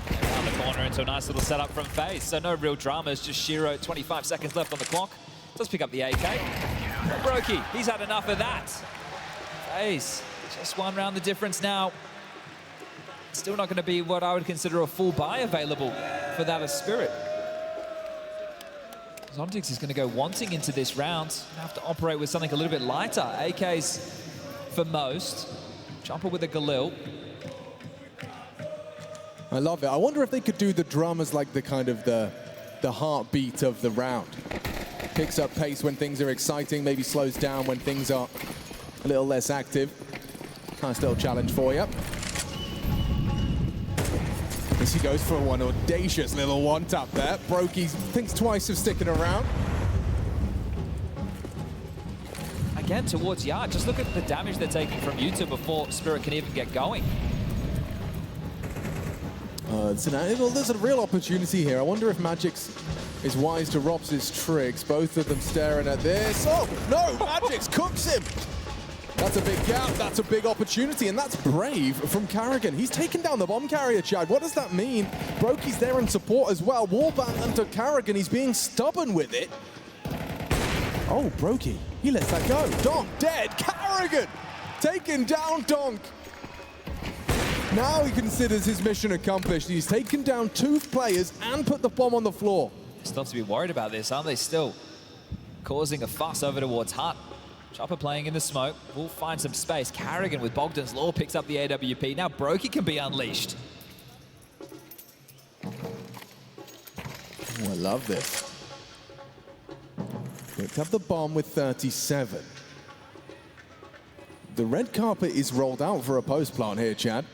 Around the corner into a nice little setup from FaZe. So no real dramas, just Shiro, 25 seconds left on the clock. Does pick up the AK. But Brokey, he's had enough of that. FaZe, just 1 round the difference now. Still not going to be what I would consider a full buy available for that as Spirit. Zontix is going to go wanting into this round. Have to operate with something a little bit lighter. AKs for most. Chopper with a Galil. I love it. I wonder if they could do the drum as like the kind of the heartbeat of the round. Picks up pace when things are exciting, maybe slows down when things are a little less active. Nice little challenge for you. As he goes for one audacious little one-tap there. Brokey thinks twice of sticking around. Again, towards Yard. Just look at the damage they're taking from Utah before Spirit can even get going. There's a real opportunity here. I wonder if Magix is wise to Rops's tricks. Both of them staring at this. Oh, no! Magix cooks him! That's a big gap, that's a big opportunity, and that's brave from Carrigan. He's taken down the bomb carrier, Chad. What does that mean? Brokey's there in support as well. Warband onto Carrigan, he's being stubborn with it. Oh, Brokey, he lets that go. Donk dead, Carrigan taken down Donk. Now he considers his mission accomplished. He's taken down 2 players and put the bomb on the floor. Still have to be worried about this, aren't they? Still causing a fuss over towards Hut. Chopper playing in the smoke. Will find some space. Carrigan with Bogdan's Law picks up the AWP. Now Brokey can be unleashed. Oh, I love this. Picked up the bomb with 37. The red carpet is rolled out for a post plant here, Chad.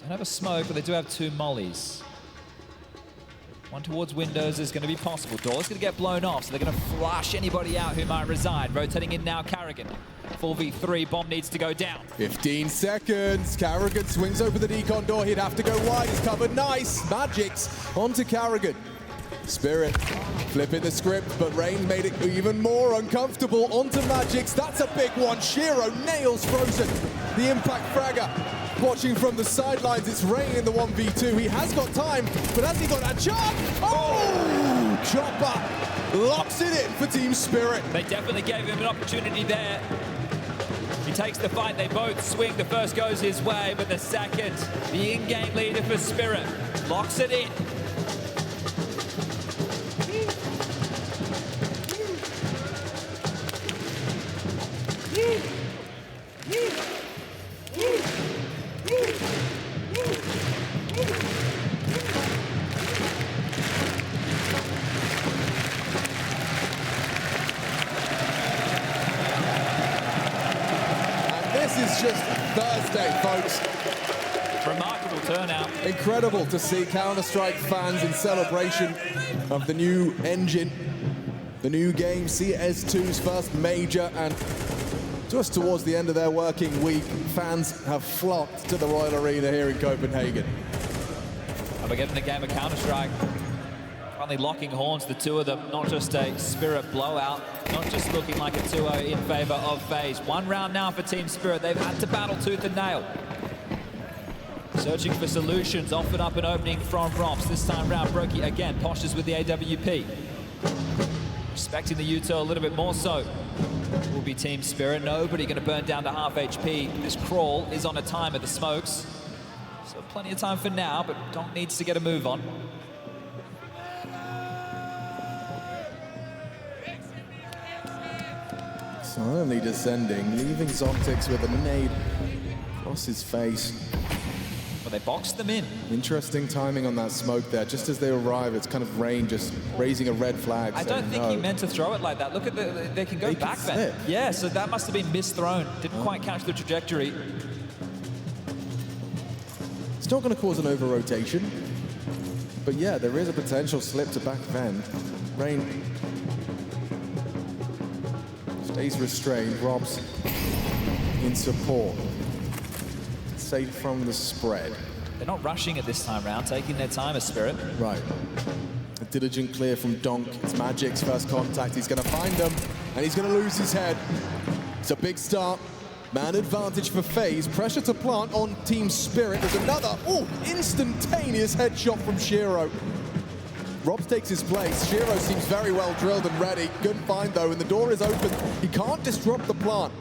Don't have a smoke, but they do have 2 mollies. One towards windows is going to be possible. Door's going to get blown off, so they're going to flush anybody out who might reside. Rotating in now, Carrigan. 4v3, bomb needs to go down. 15 seconds. Carrigan swings open the decon door. He'd have to go wide. He's covered. Nice. Magix onto Carrigan. Spirit flipping the script, but Rain made it even more uncomfortable. Onto Magix. That's a big one. Shiro nails Frozen. The impact fragger. Watching from the sidelines, it's Rain in the 1v2. He has got time, but has he got that chop? Oh! Chopper locks it in for Team Spirit. They definitely gave him an opportunity there. He takes the fight, they both swing. The first goes his way, but the second, the in-game leader for Spirit, locks it in. This is just Thursday, folks. Remarkable turnout. Incredible to see Counter-Strike fans in celebration of the new engine, the new game, CS2's first major, and just towards the end of their working week, fans have flocked to the Royal Arena here in Copenhagen. And we're getting the game of Counter-Strike. Finally locking horns, the 2 of them, not just a Spirit blowout, not just looking like a 2-0 in favor of FaZe. 1 round now for Team Spirit. They've had to battle tooth and nail. Searching for solutions, offered up an opening from Rops. This time round, Brokey again, Poshes with the AWP. Respecting the Utah a little bit more so. Will be Team Spirit. Nobody going to burn down to half HP. This crawl is on a timer, the smokes. So plenty of time for now, but Donk needs to get a move on. Silently descending, leaving Zontics with a nade across his face. Well, they boxed them in. Interesting timing on that smoke there. Just as they arrive, it's kind of Rain just raising a red flag. I don't think he meant to throw it like that. Look at they can go back then. Yeah, so that must have been misthrown. Didn't quite catch the trajectory. It's not going to cause an over-rotation. But yeah, there is a potential slip to back then. Rain stays restrained. Rob's in support. Safe from the spread. They're not rushing it this time round, taking their time as Spirit. Right. A diligent clear from Donk. It's Magic's first contact. He's going to find them, and he's going to lose his head. It's a big start. Man advantage for FaZe. Pressure to plant on Team Spirit. There's another, instantaneous headshot from Shiro. Robs takes his place. Shiro seems very well drilled and ready. Good find, though, and the door is open. He can't disrupt the plant.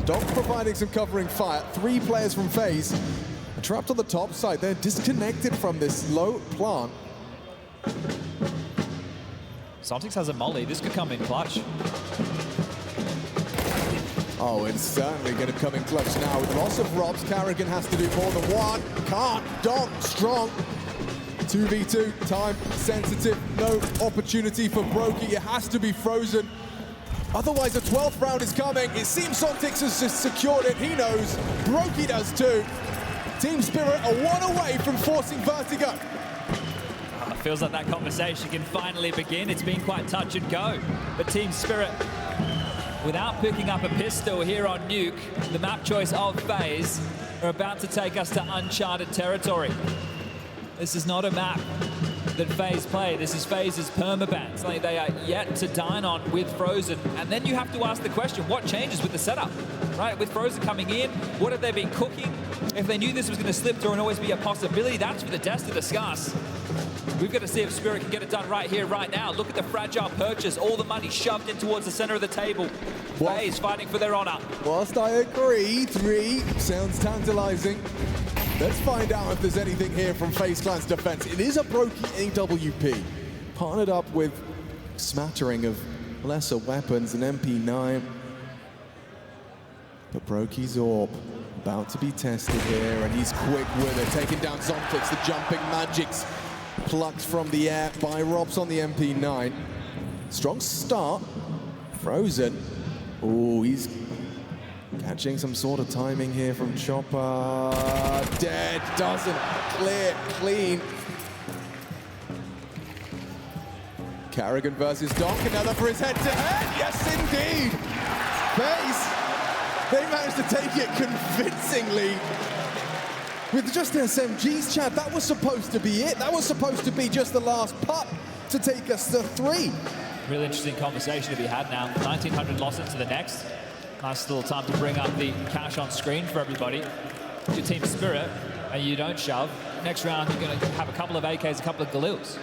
Donk providing some covering fire. 3 players from FaZe are trapped on the top side. They're disconnected from this low plant. Zontics has a molly. This could come in clutch. Oh, it's certainly going to come in clutch now. With the loss of Robs, Carrigan has to do more than one. Can't. Donk, strong. 2v2, time sensitive. No opportunity for Brokey. It has to be frozen. Otherwise, the 12th round is coming. It seems Sontix has just secured it. He knows. Brokey does too. Team Spirit are one away from forcing Vertigo. It feels like that conversation can finally begin. It's been quite touch and go. But Team Spirit, without picking up a pistol here on Nuke, the map choice of FaZe, are about to take us to uncharted territory. This is not a map that FaZe play. This is FaZe's permaban. Something they are yet to dine on with Frozen. And then you have to ask the question, what changes with the setup? Right, with Frozen coming in, what have they been cooking? If they knew this was going to slip through and always be a possibility, that's for the devs to discuss. We've got to see if Spirit can get it done right here, right now. Look at the fragile purchase, all the money shoved in towards the center of the table. FaZe fighting for their honor. Whilst I agree, 3 sounds tantalizing. Let's find out if there's anything here from FaZe Clan's defense. It is a Brokey AWP, partnered up with a smattering of lesser weapons, an MP9. But Brokey's AWP about to be tested here, and he's quick with it, taking down Zontix. The jumping magics plucked from the air by Robs on the MP9. Strong start. Frozen. Oh, he's catching some sort of timing here from Chopper. Dead, doesn't clear, clean. Carrigan versus Donk, another for his head-to-head. Yes, indeed. FaZe, they managed to take it convincingly. With just SMGs, Chad, that was supposed to be it. That was supposed to be just the last putt to take us to 3. Really interesting conversation to be had now. 1900 losses to the next. Nice little time to bring up the cash on screen for everybody. If you're Team Spirit and you don't shove, next round you're going to have a couple of AKs, a couple of Galils.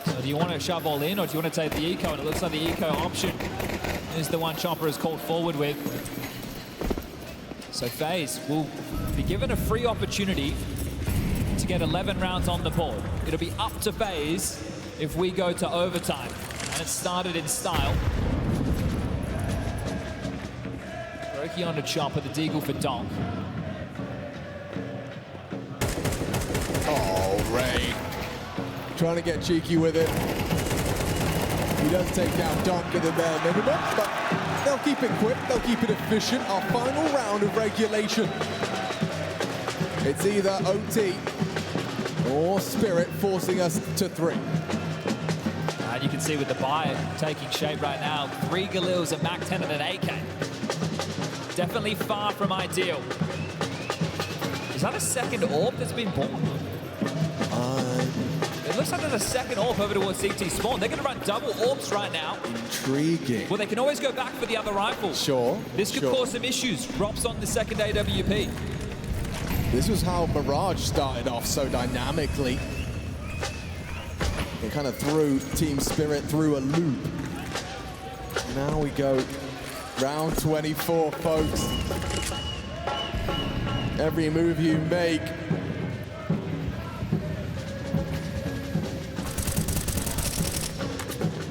So do you want to shove all in or do you want to take the eco? And it looks like the eco option is the one Chopper is called forward with. So FaZe will be given a free opportunity to get 11 rounds on the board. It'll be up to FaZe if we go to overtime. And it started in style. Brokey on the Chopper, the deagle for Donk. Oh, Ray. Trying to get cheeky with it. He does take down Donk in the bare minimum, but they'll keep it quick, they'll keep it efficient. Our final round of regulation. It's either OT or Spirit forcing us to 3. And you can see with the buy taking shape right now, 3 Galils, a Mac 10 and an AK. Definitely far from ideal. Is that a second AWP that's been born? It looks like there's a second AWP over towards CT spawn. They're going to run double AWPs right now. Intriguing. Well, they can always go back for the other rifle. Sure. This could cause some issues. Drops on the second AWP. This was how Mirage started off so dynamically. It kind of threw Team Spirit through a loop. Now we go round 24, folks. Every move you make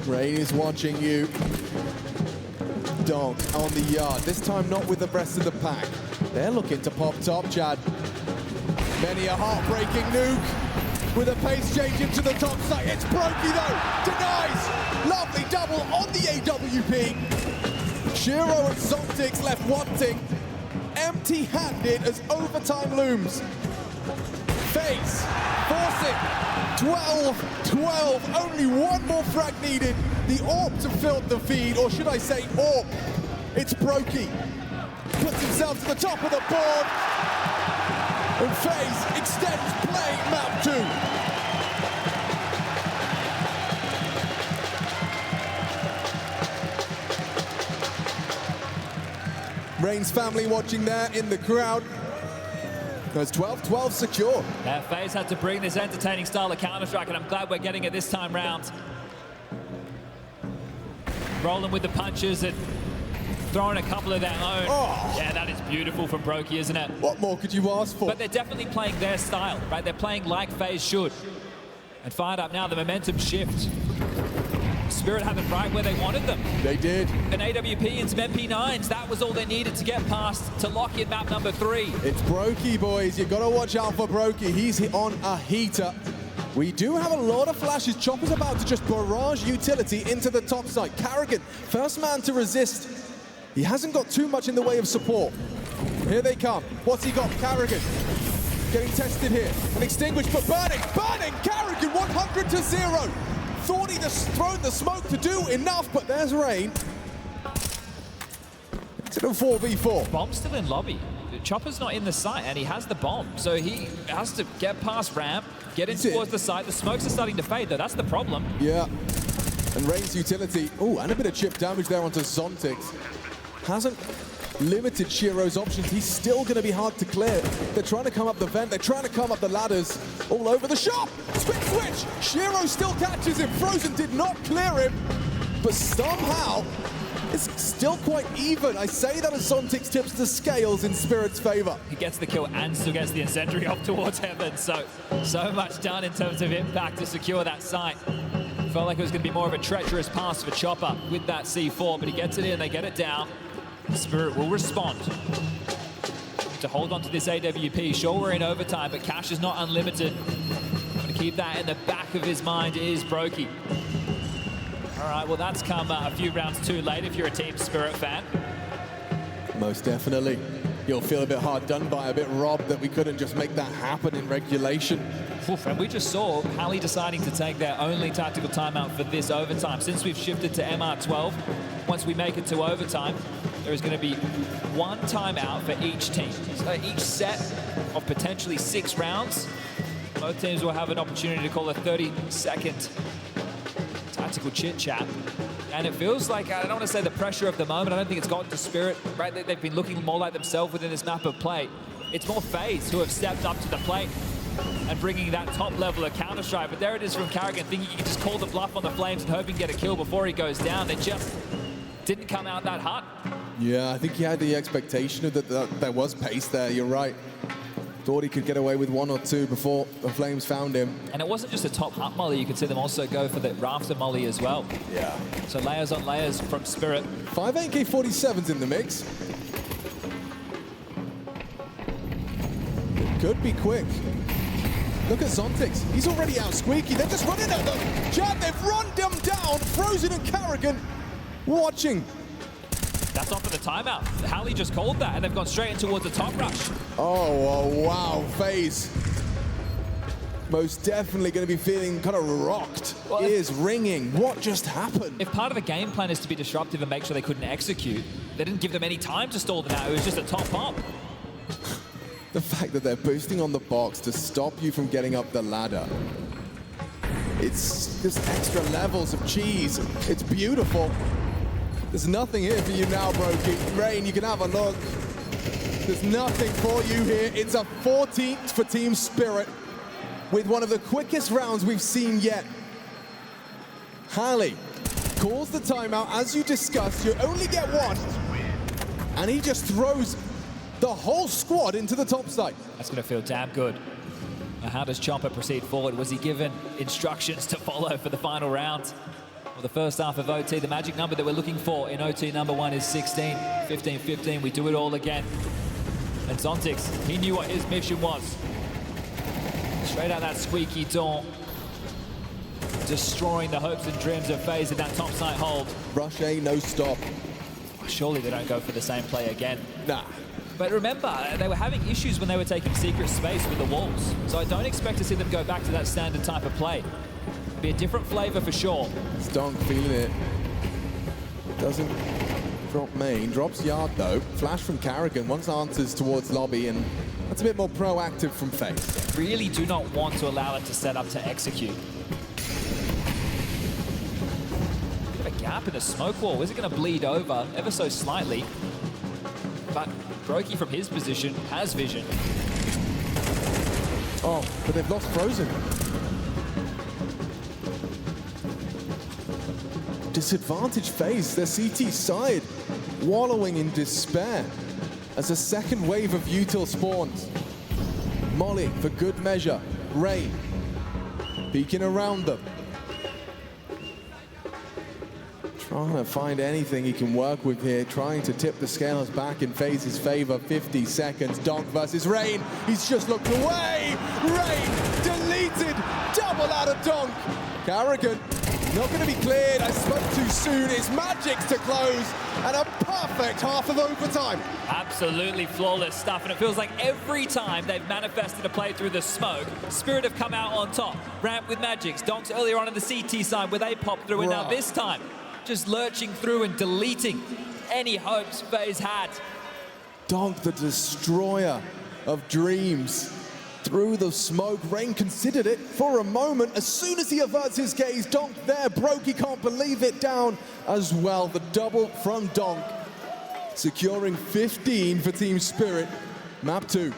Rain is watching you. Donk on the yard. This time not with the rest of the pack. They're looking to pop top, Chad. Many a heartbreaking nuke with a pace change into the top side. It's Brokey though. Denies. Lovely double on the AWP. Shiro and Zontix left wanting. Empty-handed as overtime looms. FaZe forcing 12-12, only one more frag needed. The AWP to fill the feed, or should I say AWP. It's Brokey. Puts himself to the top of the board. And FaZe extends play map 2. Rain's family watching there in the crowd. There's 12-12 secure. Yeah, FaZe had to bring this entertaining style of Counter-Strike, and I'm glad we're getting it this time round. Rolling with the punches and throwing a couple of their own. Oh. Yeah, that is beautiful from Brokey, isn't it? What more could you ask for? But they're definitely playing their style, right? They're playing like FaZe should. And fired up now, the momentum shift. Spirit had them right where they wanted them. They did. An AWP and some MP9s, that was all they needed to get past to lock in map number 3. It's Brokey, boys. You gotta watch out for Brokey. He's on a heater. We do have a lot of flashes. Chopper's about to just barrage utility into the top side. Carrigan, first man to resist. He hasn't got too much in the way of support. Here they come. What's he got? Carrigan getting tested here. And extinguished, but burning. Carrigan 100 to 0. Thought he'd just thrown the smoke to do enough, but there's Rain. It's a 4v4. Bomb's still in lobby. Chopper's not in the site, and he has the bomb. So he has to get past ramp, get in towards the site. The smokes are starting to fade, though. That's the problem. Yeah. And Rain's utility. Oh, and a bit of chip damage there onto Zontix. Hasn't limited Shiro's options. He's still going to be hard to clear. They're trying to come up the vent. They're trying to come up the ladders. All over the shop. Spin switch. Shiro still catches him. Frozen did not clear him. But somehow, it's still quite even. I say that as Zontix tips the scales in Spirit's favor. He gets the kill and still gets the incendiary off towards Heaven. So much done in terms of impact to secure that site. Felt like it was going to be more of a treacherous pass for Chopper with that C4, but he gets it in, they get it down. Spirit will respond to hold on to this AWP. Sure, we're in overtime, but cash is not unlimited. Got to keep that in the back of his mind is Brokey. All right, well, that's come a few rounds too late if you're a Team Spirit fan. Most definitely. You'll feel a bit hard done by, a bit robbed that we couldn't just make that happen in regulation. Oof, and we just saw Halley deciding to take their only tactical timeout for this overtime. Since we've shifted to MR12, once we make it to overtime, there is going to be one timeout for each team. So each set of potentially 6 rounds, both teams will have an opportunity to call a 30-second tactical chit-chat. And it feels like, I don't want to say the pressure of the moment, I don't think it's gotten to Spirit, right? They've been looking more like themselves within this map of play. It's more FaZe who have stepped up to the plate and bringing that top level of Counter-Strike. But there it is from Carrigan, thinking he can just call the bluff on the Flames and hoping to get a kill before he goes down. They just didn't come out that hot. Yeah, I think he had the expectation that there was pace there, you're right. Thought he could get away with 1 or 2 before the Flames found him. And it wasn't just a top hut molly, you could see them also go for the rafter molly as well. Yeah. So layers on layers from Spirit. 5 AK-47s in the mix. It could be quick. Look at Zontix. He's already out squeaky. They're just running at them. Jad, they've run them down. Frozen and Carrigan watching. That's off for the timeout. Halley just called that, and they've gone straight in towards the top rush. Oh, wow. FaZe. Most definitely going to be feeling kind of rocked. Well, ears ringing. What just happened? If part of the game plan is to be disruptive and make sure they couldn't execute, they didn't give them any time to stall them out. It was just a top pop. The fact that they're boosting on the box to stop you from getting up the ladder. It's just extra levels of cheese. It's beautiful. There's nothing here for you now, Brokey. Rain, you can have a look. There's nothing for you here. It's a 14th for Team Spirit with one of the quickest rounds we've seen yet. Halley calls the timeout. As you discussed, you only get one. And he just throws the whole squad into the top side. That's going to feel damn good. Now, how does Chopper proceed forward? Was he given instructions to follow for the final round? Well, the first half of OT, the magic number that we're looking for in OT number 1 is 16. 15-15, we do it all again. And Zontix, he knew what his mission was. Straight out that squeaky door. Destroying the hopes and dreams of FaZe in that top side hold. Rush A, no stop. Surely they don't go for the same play again. Nah. But remember, they were having issues when they were taking secret space with the walls. So I don't expect to see them go back to that standard type of play. Be a different flavor for sure. Stonk feeling it. Doesn't drop main. Drops yard though. Flash from Carrigan. Wants answers towards lobby, and that's a bit more proactive from FaZe. Really do not want to allow it to set up to execute. Bit of a gap in the smoke wall. Is it going to bleed over ever so slightly? But Brokey from his position has vision. Oh, but they've lost Frozen. Disadvantage FaZe, their CT side, wallowing in despair as a second wave of util spawns. Molly for good measure. Rain peeking around them. Trying to find anything he can work with here, trying to tip the scales back in FaZe's favor. 50 seconds, Donk versus Rain. He's just looked away. Rain deleted, double out of Donk. Carrigan, not going to be cleared. I spoke too soon. It's Magic's to close, and a perfect half of overtime. Absolutely flawless stuff, and it feels like every time they've manifested a play through the smoke, Spirit have come out on top. Ramp with Magic's, Donks earlier on in the CT side where they popped through, and now this time, just lurching through and deleting any hopes FaZe had. Donk, the destroyer of dreams. Through the smoke, Rain considered it for a moment. As soon as he averts his gaze, Donk there, broke, he can't believe it, down as well. The double from Donk, securing 15 for Team Spirit. Map 2.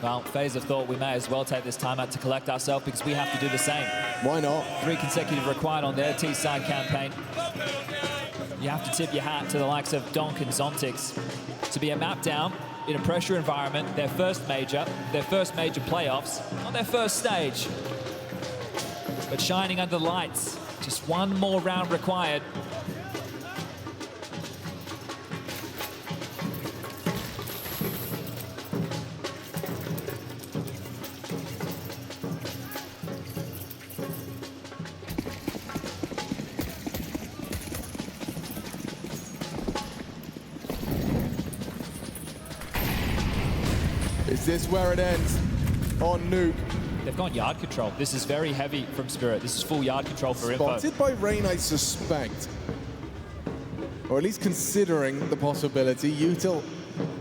Well, FaZe have thought we may as well take this time out to collect ourselves because we have to do the same. Why not? 3 consecutive required on their T-side campaign. You have to tip your hat to the likes of Donk and Zontix to be a map down in a pressure environment, their first major playoffs on their first stage. But shining under the lights, just one more round required. Is this where it ends? On Nuke. They've gone yard control. This is very heavy from Spirit. This is full yard control for Info. Spotted by Rain, I suspect. Or at least considering the possibility. Util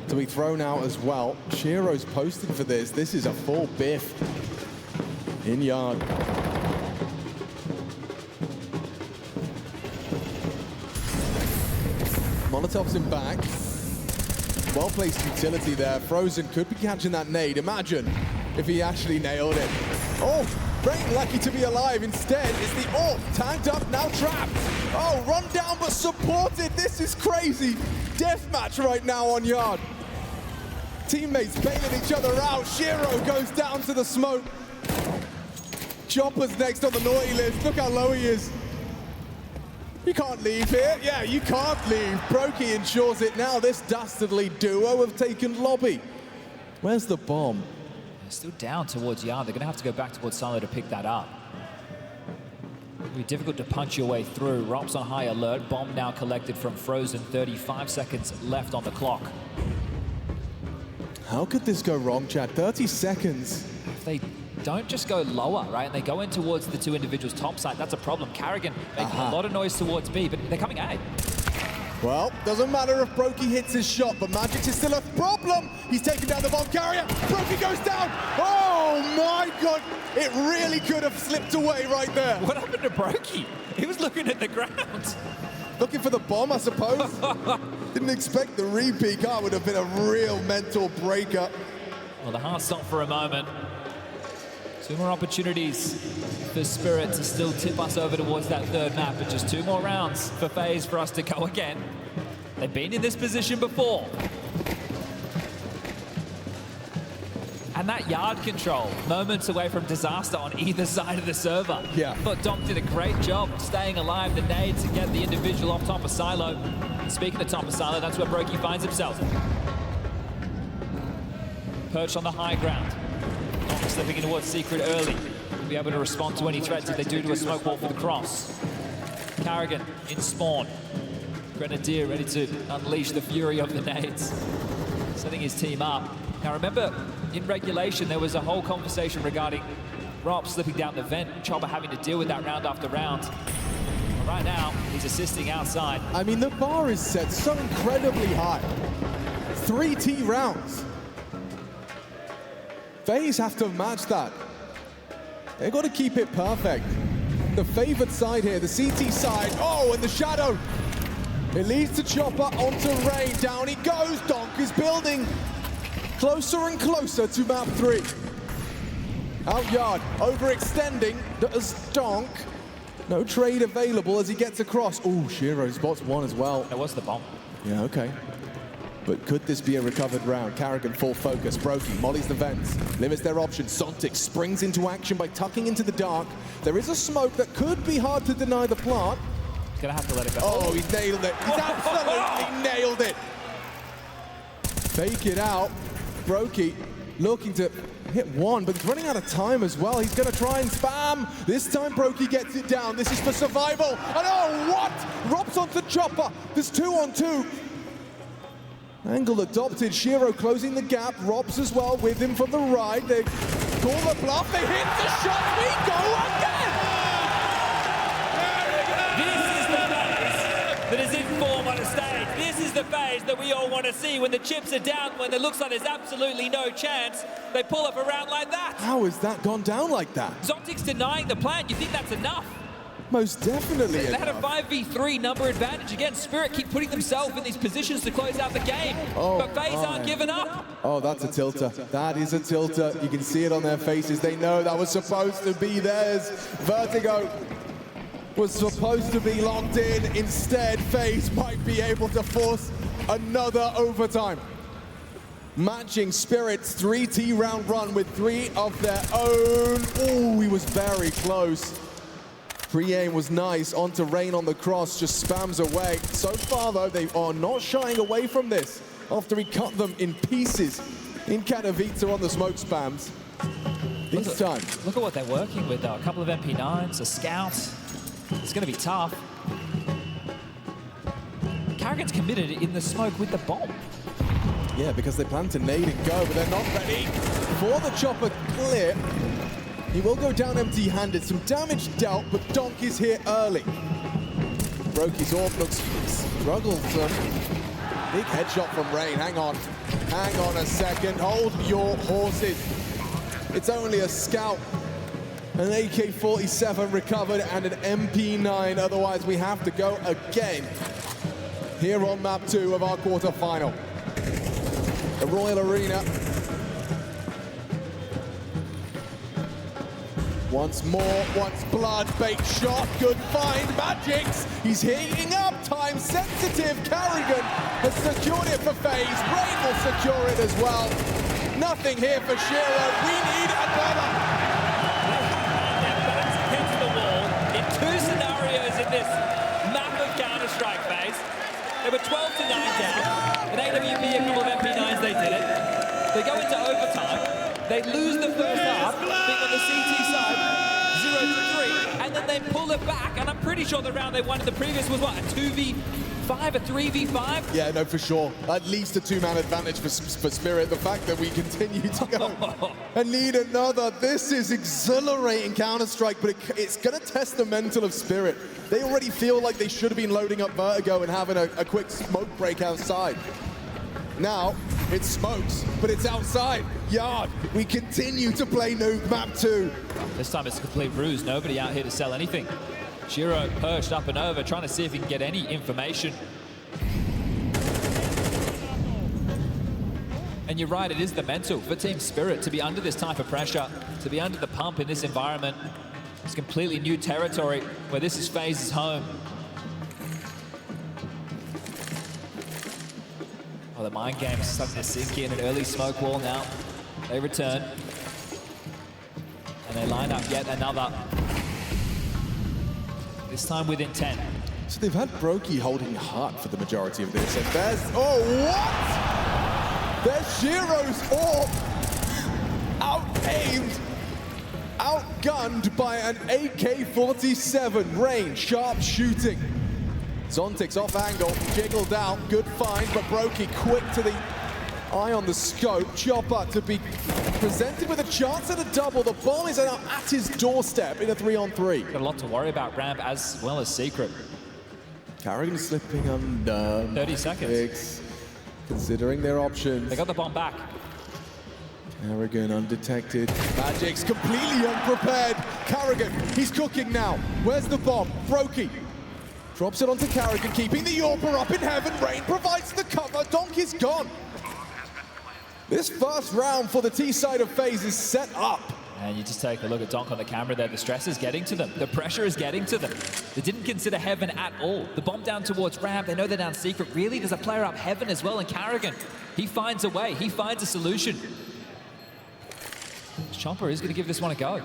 to be thrown out as well. Shiro's posted for this. This is a full biff in yard. Molotov's in back. Well-placed utility there. Frozen could be catching that nade. Imagine if he actually nailed it. Oh, Rain lucky to be alive. Instead, it's the AWP. Tagged up, now trapped. Oh, run down but supported. This is crazy. Deathmatch right now on yard. Teammates bailing each other out. Shiro goes down to the smoke. Chopper's next on the naughty list. Look how low he is. You can't leave here. Yeah, you can't leave. Brokey ensures it now. This dastardly duo have taken lobby. Where's the bomb? They're still down towards yard. They're going to have to go back towards Silo to pick that up. It'll be difficult to punch your way through. Rops on high alert. Bomb now collected from Frozen. 35 seconds left on the clock. How could this go wrong, Chad? 30 seconds. If they don't just go lower, right, and they go in towards the 2 individuals top side, that's a problem. Carrigan making a lot of noise towards B, but they're coming A. Well, doesn't matter if Brokey hits his shot, but Magic is still a problem. He's taken down the bomb carrier. Brokey goes down. Oh my God. It really could have slipped away right there. What happened to Brokey? He was looking at the ground. Looking for the bomb, I suppose. Didn't expect the repeat. That would have been a real mental breaker. Well, the heart stopped for a moment. 2 more opportunities for Spirit to still tip us over towards that 3rd map, but just 2 more rounds for FaZe for us to go again. They've been in this position before. And that yard control, moments away from disaster on either side of the server. Yeah. But Donk did a great job staying alive, the nade to get the individual off top of Silo. And speaking of top of Silo, that's where Brokey finds himself. Perched on the high ground. Slipping in towards Secret early. Will be able to respond to any threats if they do to a smoke wall for the cross. Carrigan in spawn. Grenadier ready to unleash the fury of the nades. Setting his team up. Now remember, in regulation, there was a whole conversation regarding Rob slipping down the vent, Chopper having to deal with that round after round. But right now, he's assisting outside. I mean, the bar is set so incredibly high. 3 T rounds. FaZe have to match that. They've got to keep it perfect. The favored side here, the CT side. Oh, and the shadow. It leads to Chopper onto Rain. Down he goes. Donk is building closer and closer to map 3. Out yard, overextending. Does Donk. No trade available as he gets across. Oh, Shiro spots 1 as well. That was the bomb. Yeah, okay. But could this be a recovered round? Carrigan full focus. Brokey mollies the vents. Limits their options. Zontix springs into action by tucking into the dark. There is a smoke that could be hard to deny the plant. Gonna have to let it go. Oh, he nailed it. He's absolutely nailed it. Fake it out. Brokey looking to hit one, but he's running out of time as well. He's gonna try and spam. This time Brokey gets it down. This is for survival. And oh, what? Robs onto Chopper. There's 2-on-2. Angle adopted. Shiro closing the gap. Robs as well with him from the right. They call the bluff. They hit the shot. We go again. This is the phase that is in form on a stage. This is the phase that we all want to see when the chips are down, when it looks like there's absolutely no chance. They pull up a round like that. How has that gone down like that? Zontic's denying the plan. You think that's enough? Most definitely. They had a 5v3 number advantage. Again, Spirit keep putting themselves in these positions to close out the game. But FaZe aren't giving up. Oh, that's a tilter. That is a tilter. You can see it on their faces. They know that was supposed to be theirs. Vertigo was supposed to be locked in. Instead, FaZe might be able to force another overtime. Matching Spirit's 3T round run with 3 of their own. Oh, he was very close. Pre-aim was nice, onto Rain on the cross, just spams away. So far though, they are not shying away from this after he cut them in pieces in Katowice on the smoke spams. This time. Look at what they're working with though. A couple of MP9s, a scout. It's gonna be tough. Carrigan's committed in the smoke with the bomb. Yeah, because they plan to nade and go, but they're not ready for the chopper clear. He will go down empty-handed. Some damage dealt, but Donk is here early. Brokey's orb looks struggled some. Big headshot from Rain. Hang on a second. Hold your horses. It's only a scout. An AK-47 recovered and an MP9. Otherwise, we have to go again here on map 2 of our quarterfinal. The Royal Arena. Once more, once blood, bait shot, good find, Magix. He's heating up, time sensitive. Carrigan has secured it for FaZe. Rain will secure it as well. Nothing here for Shiro. We need another. Their backs against the wall in 2 scenarios in this map of Counter-Strike FaZe. They were 12-9 down. In AWP, a couple of MP9s, they did it. They go into overtime. They lose the first half, being on the CT side, 0-3, and then they pull it back, and I'm pretty sure the round they won in the previous was, what, a 2v5, a 3v5? Yeah, no, for sure. At least a 2-man advantage for Spirit. The fact that we continue to go and need another, this is exhilarating Counter-Strike, but it's going to test the mental of Spirit. They already feel like they should have been loading up Vertigo and having a quick smoke break outside. Now, it smokes, but it's outside. Yard, we continue to play Nuke Map 2. This time it's a complete ruse. Nobody out here to sell anything. Shiro perched up and over, trying to see if he can get any information. And you're right, it is the mental for Team Spirit to be under this type of pressure, to be under the pump in this environment. It's completely new territory where this is FaZe's home. Oh, the mind game is starting to sink in. An early smoke wall now. They return. And they line up yet another. This time with intent. So they've had Brokey holding hot for the majority of this. And there's, oh, what? There's Shiro's orb. Out-aimed, outgunned by an AK-47. Rain, sharp shooting. Zontic's off angle, jiggled out, good find, but Brokey quick to the eye on the scope. Chopper to be presented with a chance at a double. The bomb is now at his doorstep in a 3-on-3. Got a lot to worry about, Ramp, as well as Secret. Carrigan slipping under. 30 seconds. Considering their options. They got the bomb back. Carrigan undetected. Magic's completely unprepared. Carrigan, he's cooking now. Where's the bomb? Brokey. Drops it onto Carrigan, keeping the Yorper up in heaven. Rain provides the cover. Donk is gone. This first round for the T side of FaZe is set up. And you just take a look at Donk on the camera there. The stress is getting to them. The pressure is getting to them. They didn't consider heaven at all. The bomb down towards Ramp. They know they're down Secret. Really, there's a player up heaven as well. And Carrigan, he finds a way. He finds a solution. Chomper is going to give this one a go.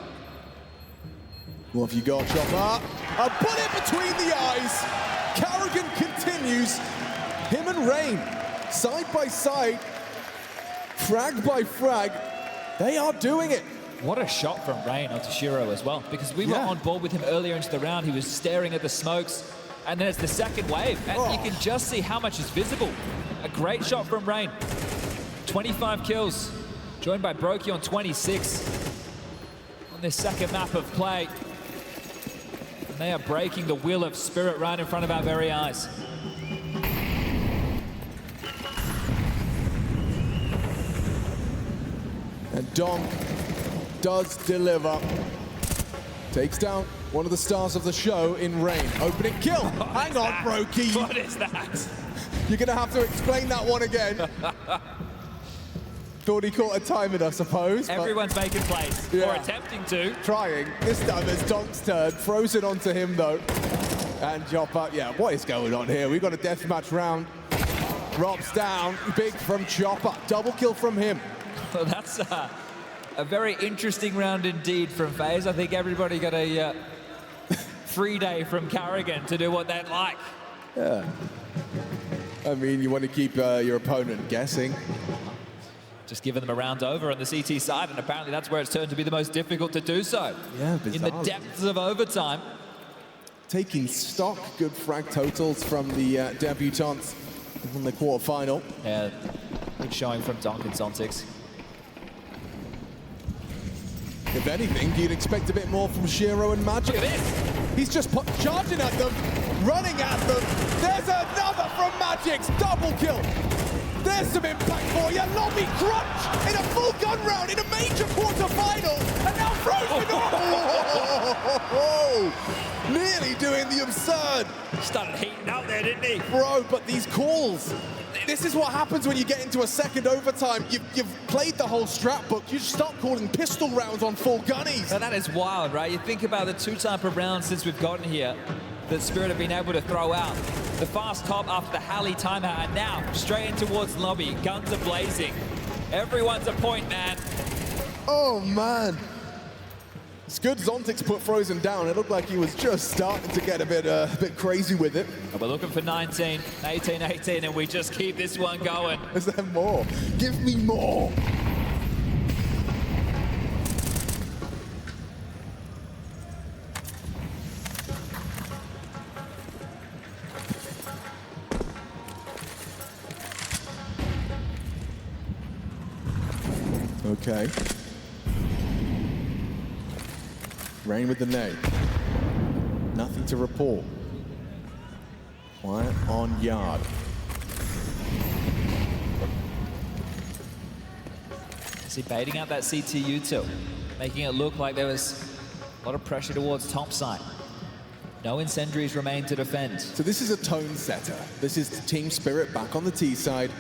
What have you got, Chopper? A bullet between the eyes. Carrigan continues. Him and Rain, side by side, frag by frag, they are doing it. What a shot from Rain onto Shiro as well, because we were on board with him earlier into the round. He was staring at the smokes, and then it's the second wave, and you can just see how much is visible. A great shot from Rain. 25 kills, joined by Brokey on 26 on this second map of play. And they are breaking the will of Spirit right in front of our very eyes. And Donk does deliver. Takes down one of the stars of the show in Rain. Opening kill. Hang on, Brokey. What is that? You're going to have to explain that one again. Thought he caught a timing, I suppose. Everyone's making plays, or attempting to. Trying. This time it's Donk's turn. Throws it onto him, though. And Chopper, what is going on here? We've got a deathmatch round. Rob's down. Big from Chopper. Double kill from him. Well, that's a very interesting round indeed from FaZe. I think everybody got a free day from Carrigan to do what they'd like. Yeah. I mean, you want to keep your opponent guessing. Just giving them a round over on the CT side, and apparently that's where it's turned to be the most difficult to do so. Yeah, in the depths of overtime. Taking stock, good frag totals from the debutants in the quarterfinal. Yeah, good showing from Donk and Zontix. If anything, you'd expect a bit more from Shiro and Magic. Look at this. He's just charging at them, running at them. There's another from Magic's double kill. There's some impact for you. Lobby crunch in a full gun round in a major quarterfinal. And now Frozen. Oh, nearly doing the absurd. Started heating out there, didn't he? Bro, but these calls. This is what happens when you get into a second overtime. You've played the whole strat book. You start calling pistol rounds on full gunnies. Now that is wild, right? You think about the two type of rounds since we've gotten here that Spirit have been able to throw out. The fast top after the Halley timeout, and now straight in towards lobby. Guns are blazing. Everyone's a point, man. Oh, man. It's good Zontix put Frozen down. It looked like he was just starting to get a bit crazy with it. And we're looking for 19, 18, 18, and we just keep this one going. Is there more? Give me more. Okay. Rain with the nade. Nothing to report. Quiet on yard. Is he baiting out that CTU tilt, making it look like there was a lot of pressure towards top side. No incendiaries remain to defend. So this is a tone setter. This is Team Spirit back on the T side.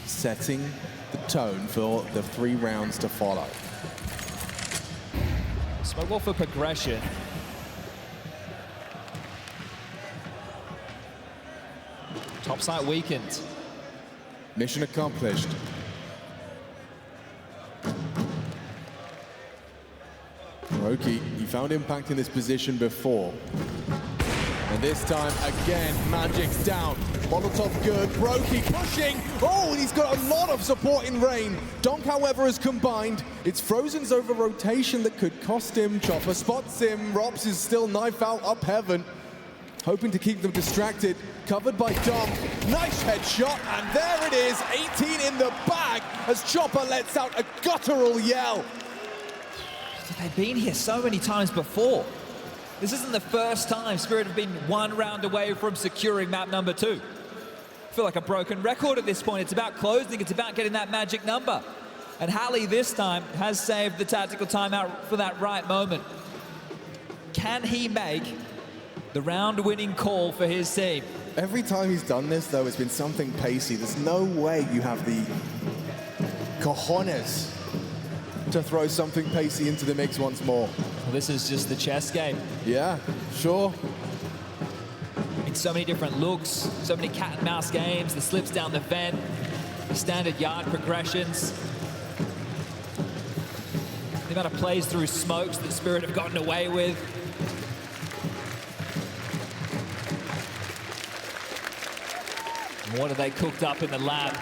Setting the tone for the 3 rounds to follow. Smoke wall for progression. Top side weakened. Mission accomplished. Brokey, he found impact in this position before. And this time, again, Magic's down. Molotov good, Brokey pushing. Oh, and he's got a lot of support in Rain. Donk, however, has combined. It's Frozen's over rotation that could cost him. Chopper spots him. Robs is still knife out up heaven. Hoping to keep them distracted. Covered by Donk. Nice headshot, and there it is. 18 in the bag as Chopper lets out a guttural yell. They've been here so many times before. This isn't the first time Spirit have been 1 round away from securing map number 2. I feel like a broken record at this point. It's about closing, it's about getting that magic number. And Halley this time has saved the tactical timeout for that right moment. Can he make the round-winning call for his team? Every time he's done this, though, it's been something pacey. There's no way you have the cojones to throw something pacey into the mix once more. Well, this is just the chess game. Yeah, sure. In so many different looks, so many cat and mouse games, the slips down the vent, the standard yard progressions. amount of plays through smokes that Spirit have gotten away with. What have they cooked up in the lab?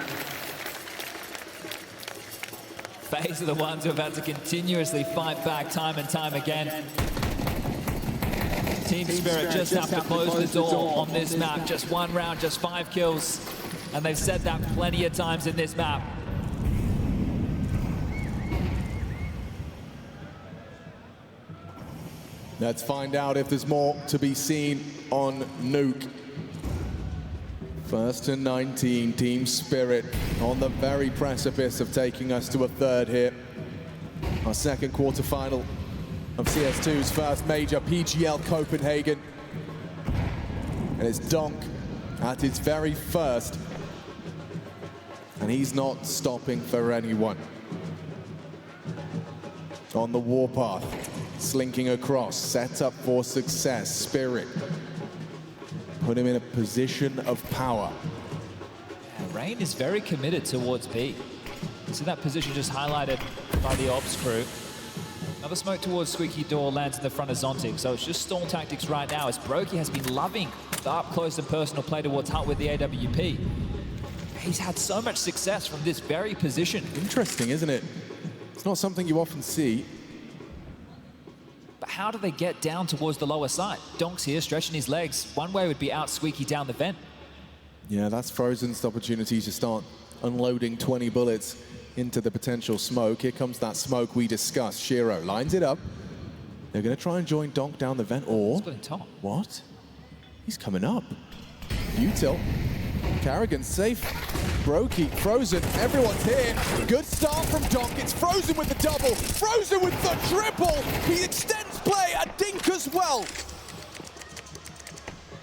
FaZe are the ones who have had to continuously fight back time and time again. Team Spirit just have to close the door on this map. Just one round, just 5 kills. And they've said that plenty of times in this map. Let's find out if there's more to be seen on Nuke. 1st and 19, Team Spirit on the very precipice of taking us to a third here. Our second quarterfinal of CS2's first major, PGL Copenhagen. And it's Donk at his very first. And he's not stopping for anyone. On the warpath, slinking across, set up for success. Spirit put him in a position of power. Yeah, Rain is very committed towards B. See that position just highlighted by the ops crew. Another smoke towards Squeaky Door lands in the front of Zontic, so it's just stall tactics right now as Brokey has been loving the up-close and personal play towards Hut with the AWP. He's had so much success from this very position. Interesting, isn't it? It's not something you often see. But how do they get down towards the lower side? Donk's here, stretching his legs. One way would be out Squeaky down the vent. Yeah, that's Frozen's opportunity to start unloading 20 bullets into the potential smoke. Here comes that smoke we discussed. Shiro lines it up. They're going to try and join Donk down the vent, or... Splitting top. What? He's coming up. Util. Carrigan safe. Brokey, Frozen, everyone's here. Good start from Donk. It's Frozen with the double. Frozen with the triple. He extends play at Dink as well.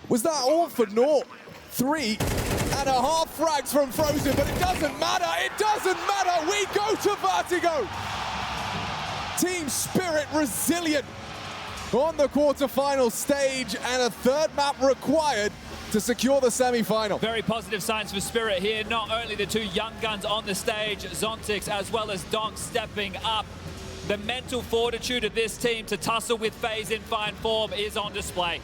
Was that all for naught? 3.5 frags from Frozen, but it doesn't matter. It doesn't matter. We go to Vertigo. Team Spirit resilient on the quarterfinal stage, and a third map required to secure the semi-final. Very positive signs for Spirit here. Not only the 2 young guns on the stage, Zontix as well as Donk stepping up. The mental fortitude of this team to tussle with FaZe in fine form is on display.